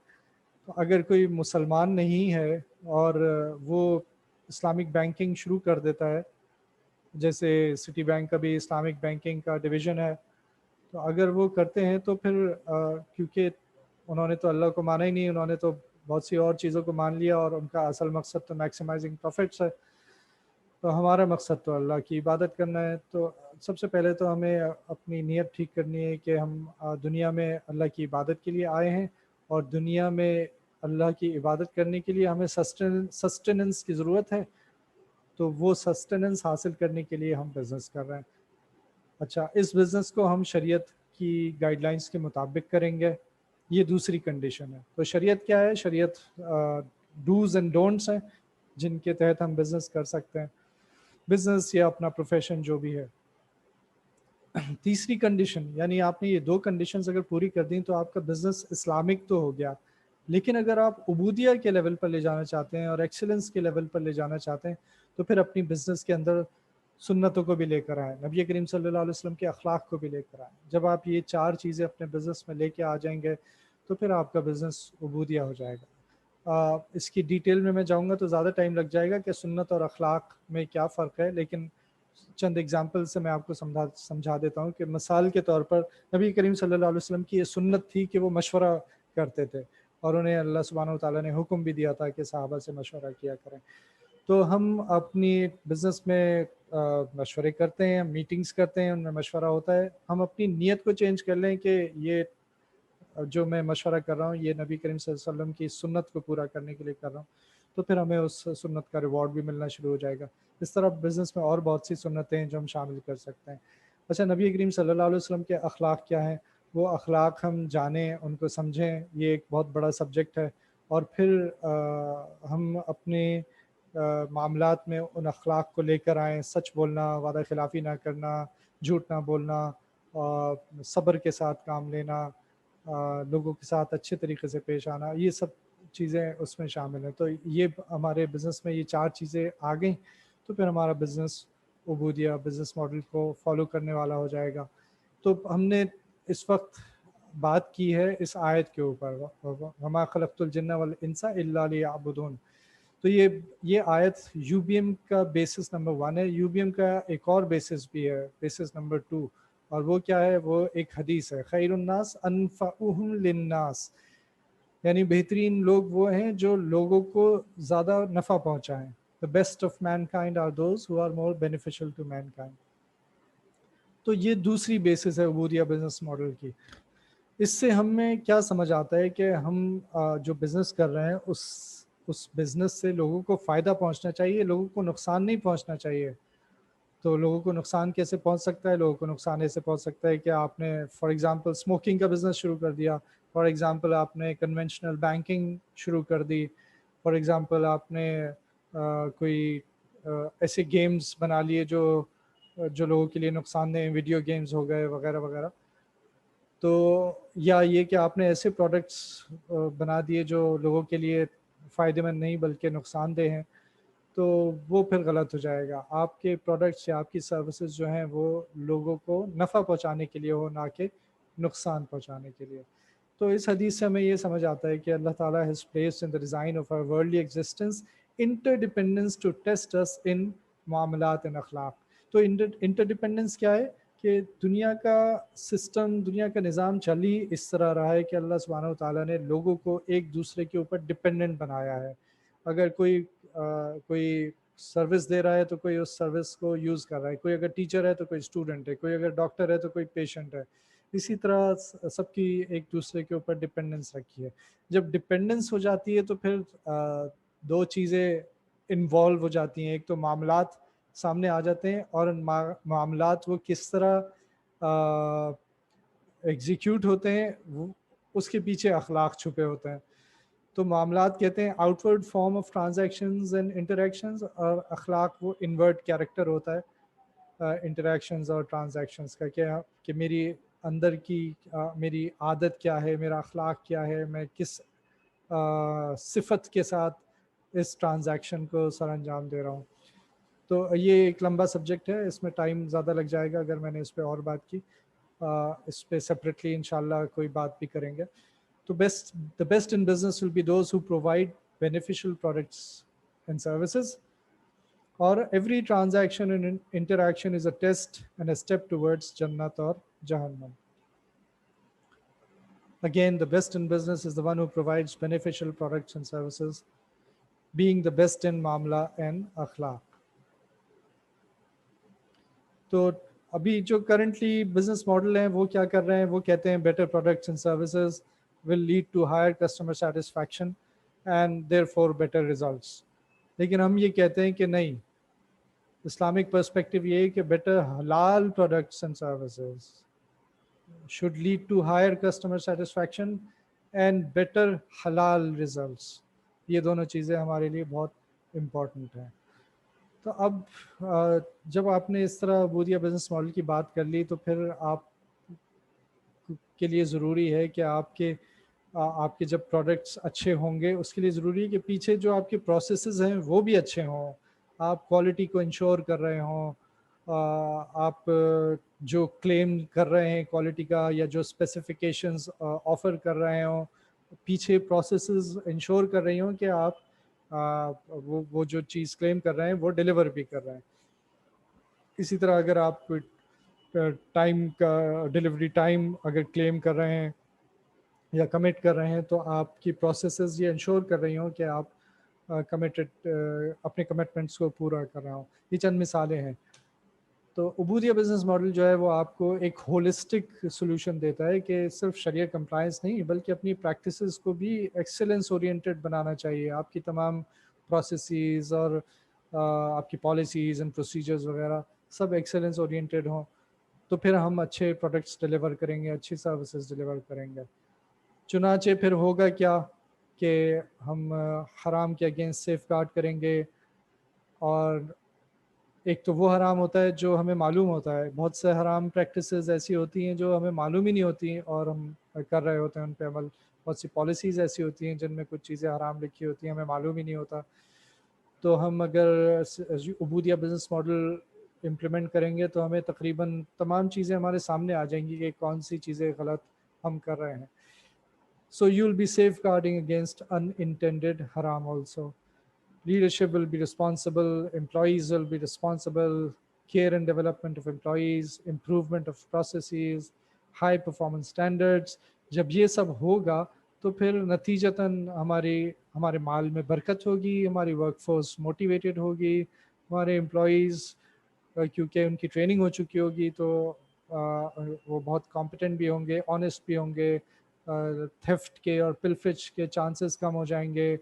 تو اگر کوئی مسلمان نہیں ہے اور وہ اسلامک بینکنگ شروع کر دیتا ہے، جیسے سٹی بینک کا بھی اسلامک بینکنگ کا ڈویژن ہے، تو اگر وہ کرتے ہیں تو پھر کیونکہ انہوں نے تو اللہ کو مانا ہی نہیں، انہوں نے تو بہت سی اور چیزوں کو مان لیا اور ان کا اصل مقصد تو میکسیمائزنگ پروفٹس ہے. تو ہمارا مقصد تو اللہ کی عبادت کرنا ہے. تو سب سے پہلے تو ہمیں اپنی نیت ٹھیک کرنی ہے کہ ہم دنیا میں اللہ کی عبادت کے لیے آئے ہیں، اور دنیا میں اللہ کی عبادت کرنے کے لیے ہمیں سسٹیننس کی ضرورت ہے. تو وہ سسٹیننس حاصل کرنے کے لیے ہم بزنس کر رہے ہیں. اچھا، اس بزنس کو ہم شریعت کی گائیڈ لائنس کے مطابق کریں گے، یہ دوسری کنڈیشن ہے. تو شریعت کیا ہے؟ شریعت ڈوز اینڈ ڈونٹس ہیں جن کے تحت ہم بزنس کر سکتے ہیں، بزنس یا اپنا پروفیشن جو بھی ہے. تیسری کنڈیشن، یعنی آپ نے یہ 2 کنڈیشنز اگر پوری کر دیں تو آپ کا بزنس اسلامک تو ہو گیا. لیکن اگر آپ عبودیہ کے لیول پر لے جانا چاہتے ہیں اور ایکسلنس کے لیول پر لے جانا چاہتے ہیں تو پھر اپنی بزنس کے اندر سنتوں کو بھی لے کر آئیں، نبی کریم صلی اللہ علیہ وسلم کے اخلاق کو بھی لے کر آئیں. جب آپ یہ 4 چیزیں اپنے بزنس میں لے کے آ جائیں گے تو پھر آپ کا بزنس عبودیہ ہو جائے گا. اس کی ڈیٹیل میں جاؤں گا تو زیادہ ٹائم لگ جائے گا کہ سنت اور اخلاق میں کیا فرق ہے، لیکن چند ایگزامپل سے میں آپ کو سمجھا دیتا ہوں. کہ مثال کے طور پر نبی کریم صلی اللہ علیہ وسلم کی یہ سنت تھی کہ وہ مشورہ کرتے تھے، اور انہیں اللہ سبحانہ وتعالیٰ نے حکم بھی دیا تھا کہ صحابہ سے مشورہ کیا کریں. تو ہم اپنی بزنس میں مشورے کرتے ہیں، میٹنگز کرتے ہیں، ان میں مشورہ ہوتا ہے. ہم اپنی نیت کو چینج کر لیں کہ یہ جو میں مشورہ کر رہا ہوں یہ نبی کریم صلی اللہ علیہ وسلم کی سنت کو پورا کرنے کے لیے کر رہا ہوں، تو پھر ہمیں اس سنت کا ریوارڈ بھی ملنا شروع ہو جائے گا. اس طرح بزنس میں اور بہت سی سنتیں ہیں جو ہم شامل کر سکتے ہیں. اچھا، نبی کریم صلی اللہ علیہ وسلم کے اخلاق کیا ہیں؟ وہ اخلاق ہم جانیں، ان کو سمجھیں، یہ ایک بہت بڑا سبجیکٹ ہے. اور پھر ہم اپنے معاملات میں ان اخلاق کو لے کر آئیں. سچ بولنا، وعدہ خلافی نہ کرنا، جھوٹ نہ بولنا، صبر کے ساتھ کام لینا، لوگوں کے ساتھ اچھے طریقے سے پیش آنا، یہ سب چیزیں اس میں شامل ہیں. تو یہ ہمارے بزنس میں یہ 4 چیزیں آ گئیں تو پھر ہمارا بزنس عبودیہ بزنس ماڈل کو فالو کرنے والا ہو جائے گا. تو ہم نے اس وقت بات کی ہے اس آیت کے اوپر، وما خلقت الجن والانس الا لیعبدون. تو یہ آیت یو بی ایم کا بیسس نمبر 1 ہے. یو بی ایم کا ایک اور بیسس بھی ہے، بیسس نمبر 2، اور وہ کیا ہے؟ وہ ایک حدیث ہے، خیر الناس انفعهم للناس، یعنی بہترین لوگ وہ ہیں جو لوگوں کو زیادہ نفع پہنچائیں. The best of mankind are those who are more beneficial to mankind. تو یہ دوسری بیسس ہے عبودیہ بزنس ماڈل کی. اس سے ہمیں کیا سمجھ آتا ہے کہ ہم جو بزنس کر رہے ہیں اس بزنس سے لوگوں کو فائدہ پہنچنا چاہیے، لوگوں کو نقصان نہیں پہنچنا چاہیے. تو لوگوں کو نقصان کیسے پہنچ سکتا ہے؟ لوگوں کو نقصان ایسے پہنچ سکتا ہے کہ آپ نے فار ایگزامپل اسموکنگ کا بزنس شروع کر دیا، فار ایگزامپل آپ نے کنونشنل بینکنگ شروع کر دی، فار ایگزامپل آپ نے کوئی ایسے گیمز بنا لیے جو لوگوں کے لیے نقصان دہ، ویڈیو گیمز ہو گئے وغیرہ وغیرہ. تو یا یہ کہ آپ نے ایسے پروڈکٹس بنا دیے جو لوگوں کے لیے فائدہ مند نہیں بلکہ نقصان دہ ہیں، تو وہ پھر غلط ہو جائے گا. آپ کے پروڈکٹس یا آپ کی سروسز جو ہیں وہ لوگوں کو نفع پہنچانے کے لیے ہو، نہ کہ نقصان پہنچانے کے لیے. تو اس حدیث سے ہمیں یہ سمجھ آتا ہے کہ اللہ تعالیٰ has placed in the design of our worldly existence interdependence to test us in معاملات and اخلاق. تو انٹرڈیپینڈنس کیا ہے کہ دنیا کا سسٹم، دنیا کا نظام چل ہی اس طرح رہا ہے کہ اللہ سبحانہ و تعالیٰ نے لوگوں کو ایک دوسرے کے اوپر ڈپینڈنٹ بنایا ہے. اگر کوئی سروس دے رہا ہے تو کوئی اس سروس کو یوز کر رہا ہے، کوئی اگر ٹیچر ہے تو کوئی اسٹوڈنٹ ہے، کوئی اگر ڈاکٹر ہے تو کوئی پیشنٹ ہے. اسی طرح سب کی ایک دوسرے کے اوپر ڈپینڈنس رکھی ہے. جب ڈپینڈنس ہو جاتی ہے تو پھر دو چیزیں انوالو ہو جاتی ہیں. ایک تو معاملات سامنے آ جاتے ہیں، اور معاملات وہ کس طرح ایگزیکیوٹ ہوتے ہیں اس کے پیچھے اخلاق چھپے ہوتے ہیں. تو معاملات کہتے ہیں out word form of transactions and interactions, اور اخلاق وہ انورٹ کیریکٹر ہوتا ہے انٹریکشنز اور ٹرانزیکشنز کا، کہ میری اندر کی میری عادت کیا ہے، میرا اخلاق کیا ہے، میں کس صفت کے ساتھ اس ٹرانزیکشن کو سر انجام دے رہا ہوں. تو یہ ایک لمبا سبجیکٹ ہے، اس میں ٹائم زیادہ لگ جائے گا اگر میں نے اس پہ اور بات کی. اس پہ سپریٹلی انشاءاللہ کوئی بات بھی کریں گے. تو the best in business will be those who provide beneficial products and services, or every transaction and interaction is a test and a step towards Jannat or Jahannam. Again, the best in business is the one who provides beneficial products and services, being the best in معاملہ and اخلاق. تو ابھی جو currently business model ہیں وہ کیا کر رہے ہیں، وہ کہتے ہیں better products and services will lead to higher customer satisfaction and therefore better results. لیکن ہم یہ کہتے ہیں کہ نہیں، اسلامک پرسپیکٹو یہ ہے کہ بیٹر حلال products and services should lead to higher customer satisfaction and better halal results. یہ دونوں چیزیں ہمارے لیے بہت امپورٹنٹ ہیں. تو اب جب آپ نے اس طرح عبودیہ بزنس ماڈل کی بات کر لی تو پھر آپ کے لیے ضروری ہے کہ آپ کے جب پروڈکٹس اچھے ہوں گے اس کے لیے ضروری ہے کہ پیچھے جو آپ کے پروسیسز ہیں وہ بھی اچھے ہوں، آپ کوالٹی کو انشور کر رہے ہوں، آپ جو کلیم کر رہے ہیں کوالٹی کا یا جو اسپیسیفیکیشنز آفر کر رہے ہوں، پیچھے پروسیسز انشور کر رہی ہوں کہ آپ وہ جو چیز کلیم کر رہے ہیں وہ ڈیلیور بھی کر رہے ہیں. اسی طرح اگر آپ ٹائم کا ڈیلیوری ٹائم اگر کلیم کر رہے ہیں یا کمٹ کر رہے ہیں تو آپ کی پروسیسز یہ انشور کر رہی ہوں کہ آپ کمیٹڈ اپنے کمٹمنٹس کو پورا کر رہے ہوں. یہ چند مثالیں ہیں. تو عبودیہ بزنس ماڈل جو ہے وہ آپ کو ایک ہولسٹک سولوشن دیتا ہے کہ صرف شریعہ کمپلائنس نہیں بلکہ اپنی پریکٹسز کو بھی ایکسیلنس اورینٹڈ بنانا چاہیے. آپ کی تمام پروسیسز اور آپ کی پالیسیز اینڈ پروسیجرز وغیرہ سب ایکسیلنس اورینٹیڈ ہوں، تو پھر ہم اچھے پروڈکٹس ڈیلیور کریں گے، اچھی سروسز ڈیلیور کریں گے. چنانچہ پھر ہوگا کیا کہ ہم حرام کے اگینسٹ سیف گارڈ کریں گے. اور ایک تو وہ حرام ہوتا ہے جو ہمیں معلوم ہوتا ہے، بہت سے حرام پریکٹسز ایسی ہوتی ہیں جو ہمیں معلوم ہی نہیں ہوتی اور ہم کر رہے ہوتے ہیں ان پہ عمل. بہت سی پالیسیز ایسی ہوتی ہیں جن میں کچھ چیزیں حرام لکھی ہوتی ہیں، ہمیں معلوم ہی نہیں ہوتا. تو ہم اگر عبودیہ بزنس ماڈل امپلیمنٹ کریں گے تو ہمیں تقریباً تمام چیزیں ہمارے سامنے آ جائیں گی کہ کون سی چیزیں غلط ہم کر رہے ہیں. So you'll be safeguarding against unintended haram also. Leadership will be responsible, employees will be responsible, care and development of employees, improvement of processes, high performance standards. جب یہ سب ہوگا تو پھر نتیجتاً ہمارے مال میں برکت ہوگی، ہماری ورک فورس موٹیویٹڈ ہوگی، ہمارے امپلائیز کیونکہ ان کی ٹریننگ ہو چکی ہوگی تو وہ بہت کمپیٹنٹ بھی ہوں گے، آنیسٹ بھی ہوں گے، تھیفٹ کے اور پلفریج کے چانسز کم ہو جائیں گے،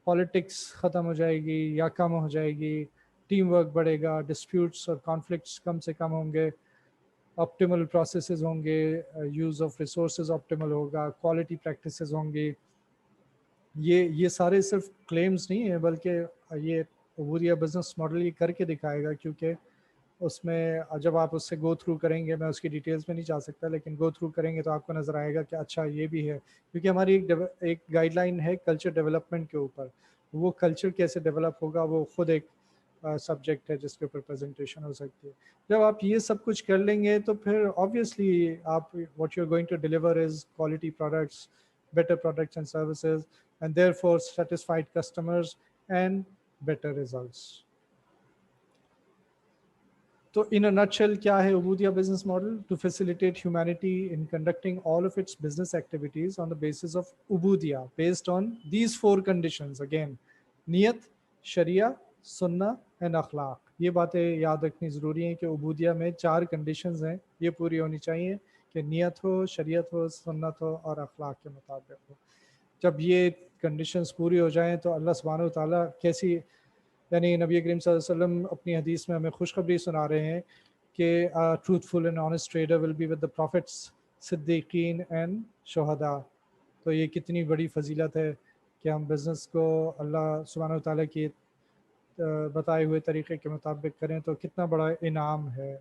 پالیٹکس ختم ہو جائے گی یا کم ہو جائے گی، ٹیم ورک بڑھے گا، ڈسپیوٹس اور کانفلکٹس کم سے کم ہوں گے، آپٹیمل پروسیسز ہوں گے، یوز آف ریسورسز آپٹیمل ہوگا، کوالٹی پریکٹسز ہوں گی. یہ سارے صرف کلیمز نہیں ہیں بلکہ یہ عبودیہ بزنس ماڈل یہ کر کے دکھائے گا، کیونکہ اس میں جب آپ اس سے گو تھرو کریں گے، میں اس کی ڈیٹیلز میں نہیں جا سکتا لیکن گو تھرو کریں گے تو آپ کو نظر آئے گا کہ اچھا یہ بھی ہے. کیونکہ ہماری ایک گائیڈ لائن ہے کلچر ڈیولپمنٹ کے اوپر، وہ کلچر کیسے ڈیولپ ہوگا وہ خود ایک سبجیکٹ ہے جس کے اوپر پریزنٹیشن ہو سکتی ہے. جب آپ یہ سب کچھ کر لیں گے تو پھر آبویسلی آپ what you are going to deliver is quality products, better products and services, and therefore satisfied customers and better results. تو in a nutshell کیا ہے عبودیہ business model? To facilitate humanity in conducting all of its business activities on the basis of عبودیہ based on these 4 conditions. again, نیت، شریعہ، سنہ and اخلاق. یہ باتیں یاد رکھنی ضروری ہیں کہ عبودیہ میں 4 کنڈیشنز ہیں، یہ پوری ہونی چاہیے کہ نیت ہو، شریعت ہو، سنت ہو اور اخلاق کے مطابق ہو. جب یہ کنڈیشنز پوری ہو جائیں تو اللہ سبحانہ و تعالیٰ کیسی، یعنی نبی کریم صلی اللہ علیہ وسلم اپنی حدیث میں ہمیں خوشخبری سنا رہے ہیں کہ truthful and honest trader will be with the prophets, صدیقین اینڈ شہداء. تو یہ کتنی بڑی فضیلت ہے کہ ہم بزنس کو اللہ سبحانہ و تعالیٰ کی بتائے ہوئے طریقے کے مطابق کریں، تو کتنا بڑا انعام ہے.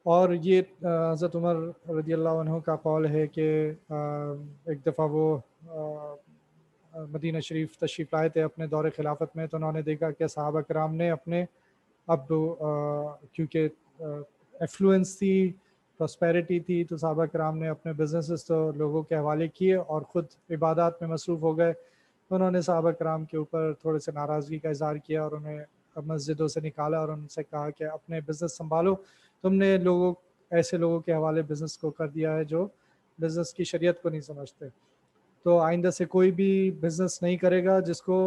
اور یہ حضرت عمر رضی اللہ عنہ کا قول ہے کہ ایک دفعہ وہ مدینہ شریف تشریف لائے تھے اپنے دور خلافت میں، تو انہوں نے دیکھا کہ صحابہ کرام نے اپنے اب کیونکہ ایفلوئنس تھی، پراسپیرٹی تھی، تو صحابہ کرام نے اپنے بزنسز تو لوگوں کے حوالے کیے اور خود عبادات میں مصروف ہو گئے. تو انہوں نے صحابہ کرام کے اوپر تھوڑے سے ناراضگی کا اظہار کیا اور انہیں مسجدوں سے نکالا اور ان سے کہا کہ اپنے بزنس سنبھالو، تم نے ایسے لوگوں کے حوالے بزنس کو کر دیا ہے جو بزنس کی شریعت کو نہیں سمجھتے. تو آئندہ سے کوئی بھی بزنس نہیں کرے گا جس کو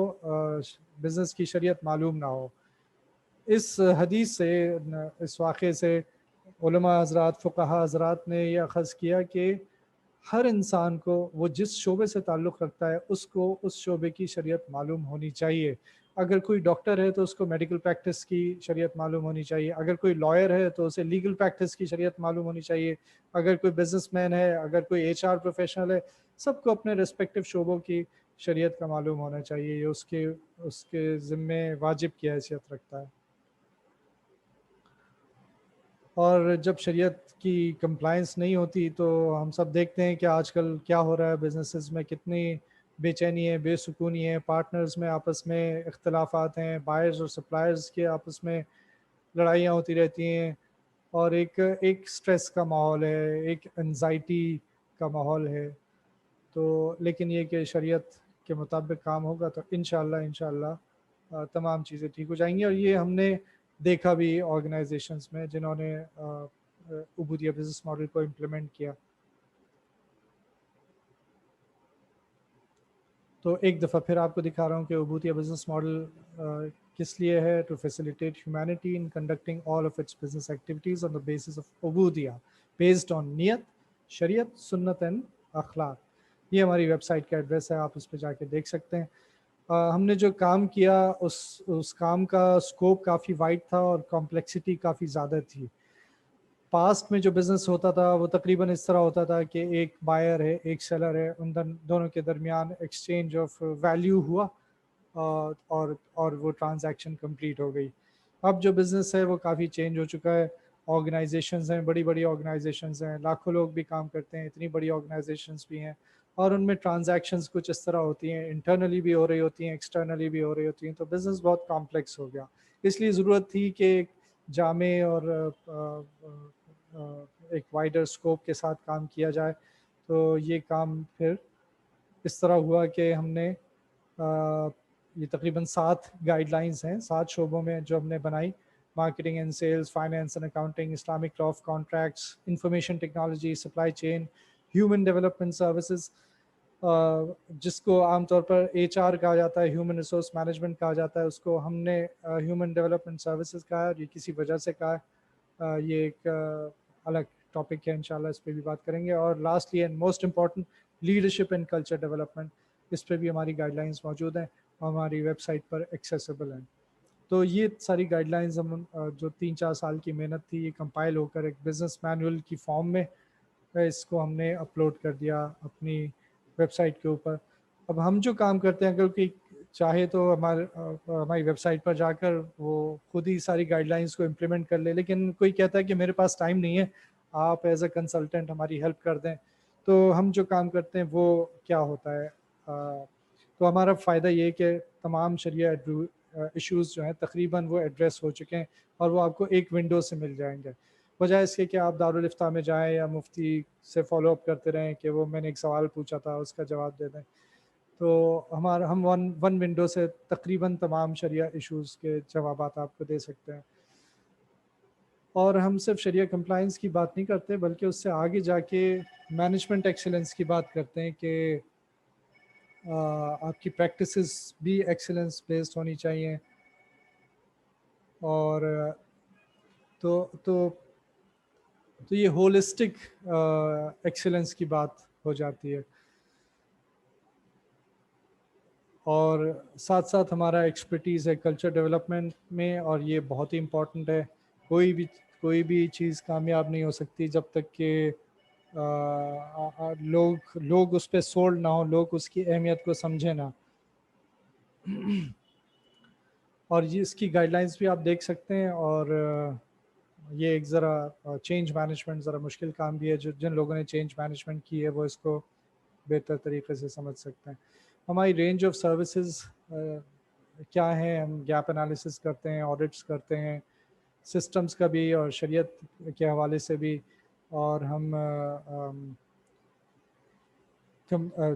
بزنس کی شریعت معلوم نہ ہو. اس حدیث سے، اس واقعے سے علماء حضرات، فقہا حضرات نے یہ اخذ کیا کہ ہر انسان کو وہ جس شعبے سے تعلق رکھتا ہے اس کو اس شعبے کی شریعت معلوم ہونی چاہیے. اگر کوئی ڈاکٹر ہے تو اس کو میڈیکل پریکٹس کی شریعت معلوم ہونی چاہیے، اگر کوئی لائر ہے تو اسے لیگل پریکٹس کی شریعت معلوم ہونی چاہیے، اگر کوئی بزنس مین ہے، اگر کوئی HR پروفیشنل ہے، سب کو اپنے ریسپیکٹیو شعبوں کی شریعت کا معلوم ہونا چاہیے. یہ اس کے ذمے واجب کی حیثیت رکھتا ہے. اور جب شریعت کی کمپلائنس نہیں ہوتی تو ہم سب دیکھتے ہیں کہ آج کل کیا ہو رہا ہے بزنسز میں، کتنی بے چینی ہے، بے سکونی ہے، پارٹنرز میں آپس میں اختلافات ہیں، بائرز اور سپلائرز کے آپس میں لڑائیاں ہوتی رہتی ہیں، اور ایک سٹریس کا ماحول ہے، ایک انزائٹی کا ماحول ہے. تو لیکن یہ کہ شریعت کے مطابق کام ہوگا تو انشاءاللہ تمام چیزیں ٹھیک ہو جائیں گی. اور یہ ہم نے دیکھا بھی آرگنائزیشنز میں جنہوں نے عبودیہ بزنس ماڈل کو امپلیمنٹ کیا. تو ایک دفعہ پھر آپ کو دکھا رہا ہوں کہ عبودیہ بزنس ماڈل کس لیے ہے. To facilitate humanity in conducting all of its business activities on the basis of عبودیہ بیسڈ آن نیت، شریعت، سنت اینڈ اخلاق. یہ ہماری ویب سائٹ کا ایڈریس ہے، آپ اس پہ جا کے دیکھ سکتے ہیں. ہم نے جو کام کیا اس کام کا اسکوپ کافی وائڈ تھا اور کمپلیکسٹی کافی زیادہ تھی. پاسٹ میں جو بزنس ہوتا تھا وہ تقریباً اس طرح ہوتا تھا کہ ایک بائر ہے، ایک سیلر ہے، ان دونوں کے درمیان ایکسچینج آف ویلیو ہوا اور وہ ٹرانزیکشن کمپلیٹ ہو گئی. اب جو بزنس ہے وہ کافی چینج ہو چکا ہے. آرگنائزیشنز ہیں، بڑی بڑی آرگنائزیشنز ہیں، لاکھوں لوگ بھی کام کرتے ہیں، اتنی بڑی آرگنائزیشنز بھی ہیں، اور ان میں ٹرانزیکشنز کچھ اس طرح ہوتی ہیں، انٹرنلی بھی ہو رہی ہوتی ہیں، ایکسٹرنلی بھی ہو رہی ہوتی ہیں. تو بزنس بہت کمپلیکس ہو گیا. اس لیے ضرورت تھی کہ ایک جامع اور ایک وائڈر اسکوپ کے ساتھ کام کیا جائے. تو یہ کام پھر اس طرح ہوا کہ ہم نے یہ تقریباً 7 گائیڈ لائنز ہیں 7 شعبوں میں جو ہم نے بنائی: marketing and sales, finance and accounting, Islamic law of contracts, information technology, supply chain, human development services, جس کو عام طور پر HR کہا جاتا ہے، ہیومن ریسورس مینجمنٹ کہا جاتا ہے، اس کو ہم نے ہیومن ڈیولپمنٹ سروسز کہا ہے، اور یہ کسی وجہ سے کہا ہے. یہ ایک الگ ٹاپک ہے، انشاءاللہ اس پہ بھی بات کریں گے. اور lastly and most important, leadership and culture development, اس پہ بھی ہماری گائیڈ لائنز موجود ہیں اور ہماری ویب سائٹ پر ایکسیسیبل ہیں. تو یہ ساری گائیڈ لائنز ہم جو 3-4 سال کی محنت تھی، یہ کمپائل ہو کر ایک بزنس مینول کی فارم میں اس کو ہم نے اپلوڈ کر دیا اپنی ویب سائٹ کے اوپر. اب ہم جو کام کرتے ہیں، اگر کوئی چاہے تو ہماری ویب سائٹ پر جا کر وہ خود ہی ساری گائیڈ لائنز کو امپلیمنٹ کر لے، لیکن کوئی کہتا ہے کہ میرے پاس ٹائم نہیں ہے، آپ ایز اے کنسلٹنٹ ہماری ہیلپ کر دیں. تو ہم جو کام کرتے ہیں وہ کیا ہوتا ہے، تو ہمارا فائدہ یہ کہ تمام شرعیہ ایشوز جو ہیں تقریباً وہ ایڈریس ہو چکے ہیں اور وہ آپ کو ایک ونڈو سے مل جائیں گے، بجائے اس کے کہ آپ دارالافتاء میں جائیں یا مفتی سے فالو اپ کرتے رہیں کہ وہ میں نے ایک سوال پوچھا تھا اس کا جواب دے دیں. تو ہم ون ونڈو سے تقریباً تمام شریعہ ایشوز کے جوابات آپ کو دے سکتے ہیں. اور ہم صرف شریعہ کمپلائنس کی بات نہیں کرتے بلکہ اس سے آگے جا کے مینجمنٹ ایکسیلنس کی بات کرتے ہیں کہ آپ کی پریکٹسز بھی ایکسیلنس بیسڈ ہونی چاہیے. اور تو یہ ہولسٹک ایکسیلنس کی بات ہو جاتی ہے. اور ساتھ ساتھ ہمارا ایکسپرٹیز ہے کلچر ڈیولپمنٹ میں، اور یہ بہت ہی امپورٹنٹ ہے. کوئی بھی چیز کامیاب نہیں ہو سکتی جب تک کہ لوگ اس پہ سولڈ نہ ہو، لوگ اس کی اہمیت کو سمجھیں نہ. اور یہ اس کی گائیڈ لائنس بھی آپ دیکھ سکتے ہیں. اور یہ ایک ذرا چینج مینجمنٹ ذرا مشکل کام بھی ہے. جن لوگوں نے چینج مینجمنٹ کی ہے وہ اس کو بہتر طریقے سے سمجھ سکتے ہیں. ہماری رینج آف سروسز کیا ہیں؟ ہم گیپ انالیسس کرتے ہیں، آڈٹس کرتے ہیں سسٹمز کا بھی اور شریعت کے حوالے سے بھی. اور ہم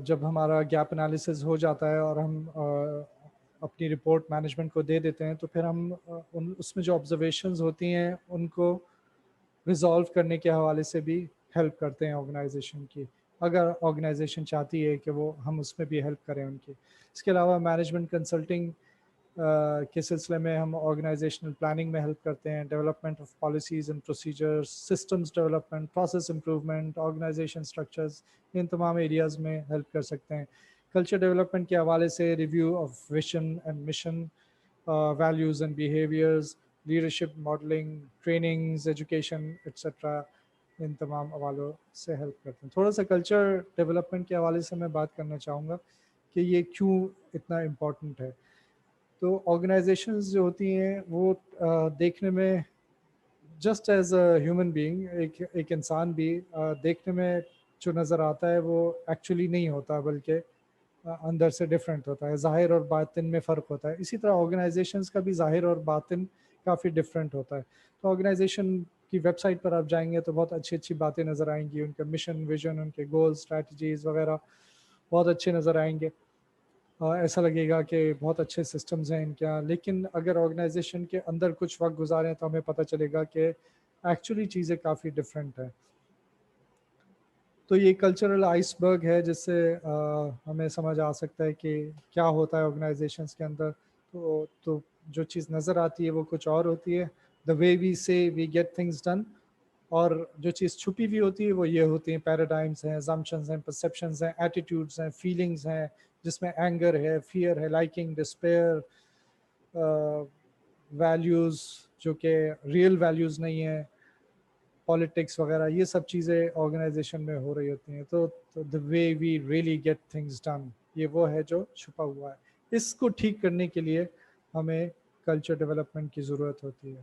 جب ہمارا گیپ انالیسس ہو جاتا ہے اور ہم اپنی رپورٹ مینجمنٹ کو دے دیتے ہیں تو پھر ہم اس میں جو آبزرویشنز ہوتی ہیں ان کو ریزالو کرنے کے حوالے سے بھی ہیلپ کرتے ہیں آرگنائزیشن کی، اگر آرگنائزیشن چاہتی ہے کہ وہ ہم اس میں بھی ہیلپ کریں ان کی. اس کے علاوہ مینجمنٹ کنسلٹنگ کے سلسلے میں ہم آرگنائزیشنل پلاننگ میں ہیلپ کرتے ہیں، development of policies and procedures, systems development, process improvement, organisation structures, ان تمام ایریاز میں ہیلپ کر سکتے ہیں. کلچر ڈیولپمنٹ کے حوالے سے review of vision and mission, values and behaviours, leadership modelling, trainings, education etcetera, ان تمام حوالوں سے ہیلپ کرتے ہیں. تھوڑا سا کلچر ڈیولپمنٹ کے حوالے سے میں بات کرنا چاہوں گا کہ یہ کیوں اتنا امپورٹنٹ ہے. تو آرگنائزیشنز جو ہوتی ہیں وہ دیکھنے میں just as a human being, ایک انسان بھی دیکھنے میں جو نظر آتا ہے وہ ایکچولی نہیں ہوتا بلکہ اندر سے ڈفرینٹ ہوتا ہے. ظاہر اور باطن میں فرق ہوتا ہے. اسی طرح آرگنائزیشنز کا بھی ظاہر اور باطن کافی ڈفرینٹ ہوتا ہے. تو آرگنائزیشن کی ویب سائٹ پر آپ جائیں گے تو بہت اچھی اچھی باتیں نظر آئیں گی، ان کا مشن، ویژن، ان کے گولز، اسٹریٹجیز وغیرہ بہت اچھے نظر آئیں گے. ایسا لگے گا کہ بہت اچھے سسٹمز ہیں ان کے یہاں. لیکن اگر آرگنائزیشن کے اندر کچھ وقت گزاریں تو ہمیں پتہ چلے گا کہ ایکچولی چیزیں کافی ڈفرینٹ ہیں. تو یہ کلچرل آئس برگ ہے جس سے ہمیں سمجھ آ سکتا ہے کہ کیا ہوتا ہے آرگنائزیشنس کے اندر. تو جو چیز نظر آتی ہے وہ کچھ اور ہوتی ہے. دا وے وی سے وی گیٹ تھنگس ڈن. اور جو چیز چھپی ہوئی ہوتی ہے وہ یہ ہوتی ہیں پیراڈائمس ہیں، assumptions ہیں، پرسیپشنز ہیں، ایٹیٹیوڈز ہیں، فیلنگز ہیں، جس میں اینگر ہے، فیئر ہے، لائکنگ، ڈسپیئر، ویلیوز جو کہ ریئل ویلیوز نہیں ہیں، پالیٹکس وغیرہ، یہ سب چیزیں آرگنائزیشن میں ہو رہی ہوتی ہیں. تو the way we really get things done یہ وہ ہے جو چھپا ہوا ہے. اس کو ٹھیک کرنے کے لیے ہمیں کلچر ڈیولپمنٹ کی ضرورت ہوتی ہے.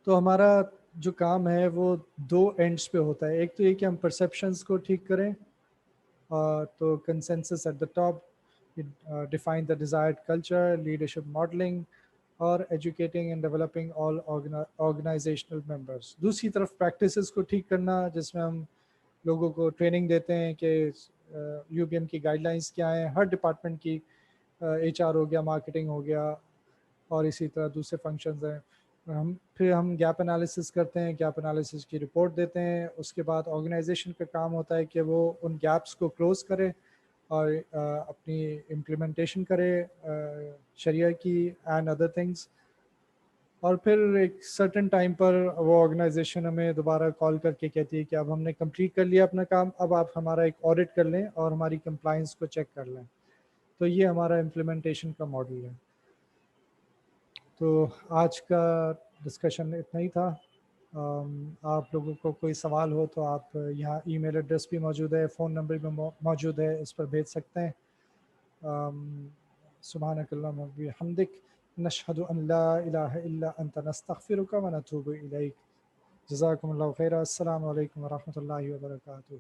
تو ہمارا جو کام ہے وہ دو اینڈس پہ ہوتا ہے. ایک تو یہ کہ ہم پرسیپشنز کو ٹھیک کریں، تو consensus at the top, define the desired culture, leadership modelling, اور educating and developing all organisational members. دوسری طرف پریکٹسز کو ٹھیک کرنا، جس میں ہم لوگوں کو ٹریننگ دیتے ہیں کہ یو بی ایم کی گائیڈ لائنس کیا ہیں ہر ڈپارٹمنٹ کی. ایچ آر ہو گیا، مارکیٹنگ ہو گیا، اور اسی طرح دوسرے فنکشنز ہیں. پھر ہم گیپ انالیسس کرتے ہیں، گیپ انالیسس کی رپورٹ دیتے ہیں. اس کے بعد آرگنائزیشن کا کام ہوتا ہے کہ وہ ان گیپس کو کلوز کرے اور اپنی امپلیمنٹیشن کرے شریعہ کی اینڈ ادر تھنگس. اور پھر ایک سرٹن ٹائم پر وہ آرگنائزیشن ہمیں دوبارہ کال کر کے کہتی ہے کہ اب ہم نے کمپلیٹ کر لیا اپنا کام، اب آپ ہمارا ایک آڈٹ کر لیں اور ہماری کمپلائنس کو چیک کر لیں. تو یہ ہمارا امپلیمنٹیشن کا ماڈل ہے. تو آج کا ڈسکشن اتنا ہی تھا. آپ لوگوں کو کوئی سوال ہو تو آپ یہاں ای میل ایڈریس بھی موجود ہے، فون نمبر بھی موجود ہے، اس پر بھیج سکتے ہیں. سبحانک اللہم و بحمدک، نشہد ان لا الہ الا انت، نستغفرک و نتوب الیک. جزاکم اللہ خیرا. السلام علیکم ورحمۃ اللہ وبرکاتہ.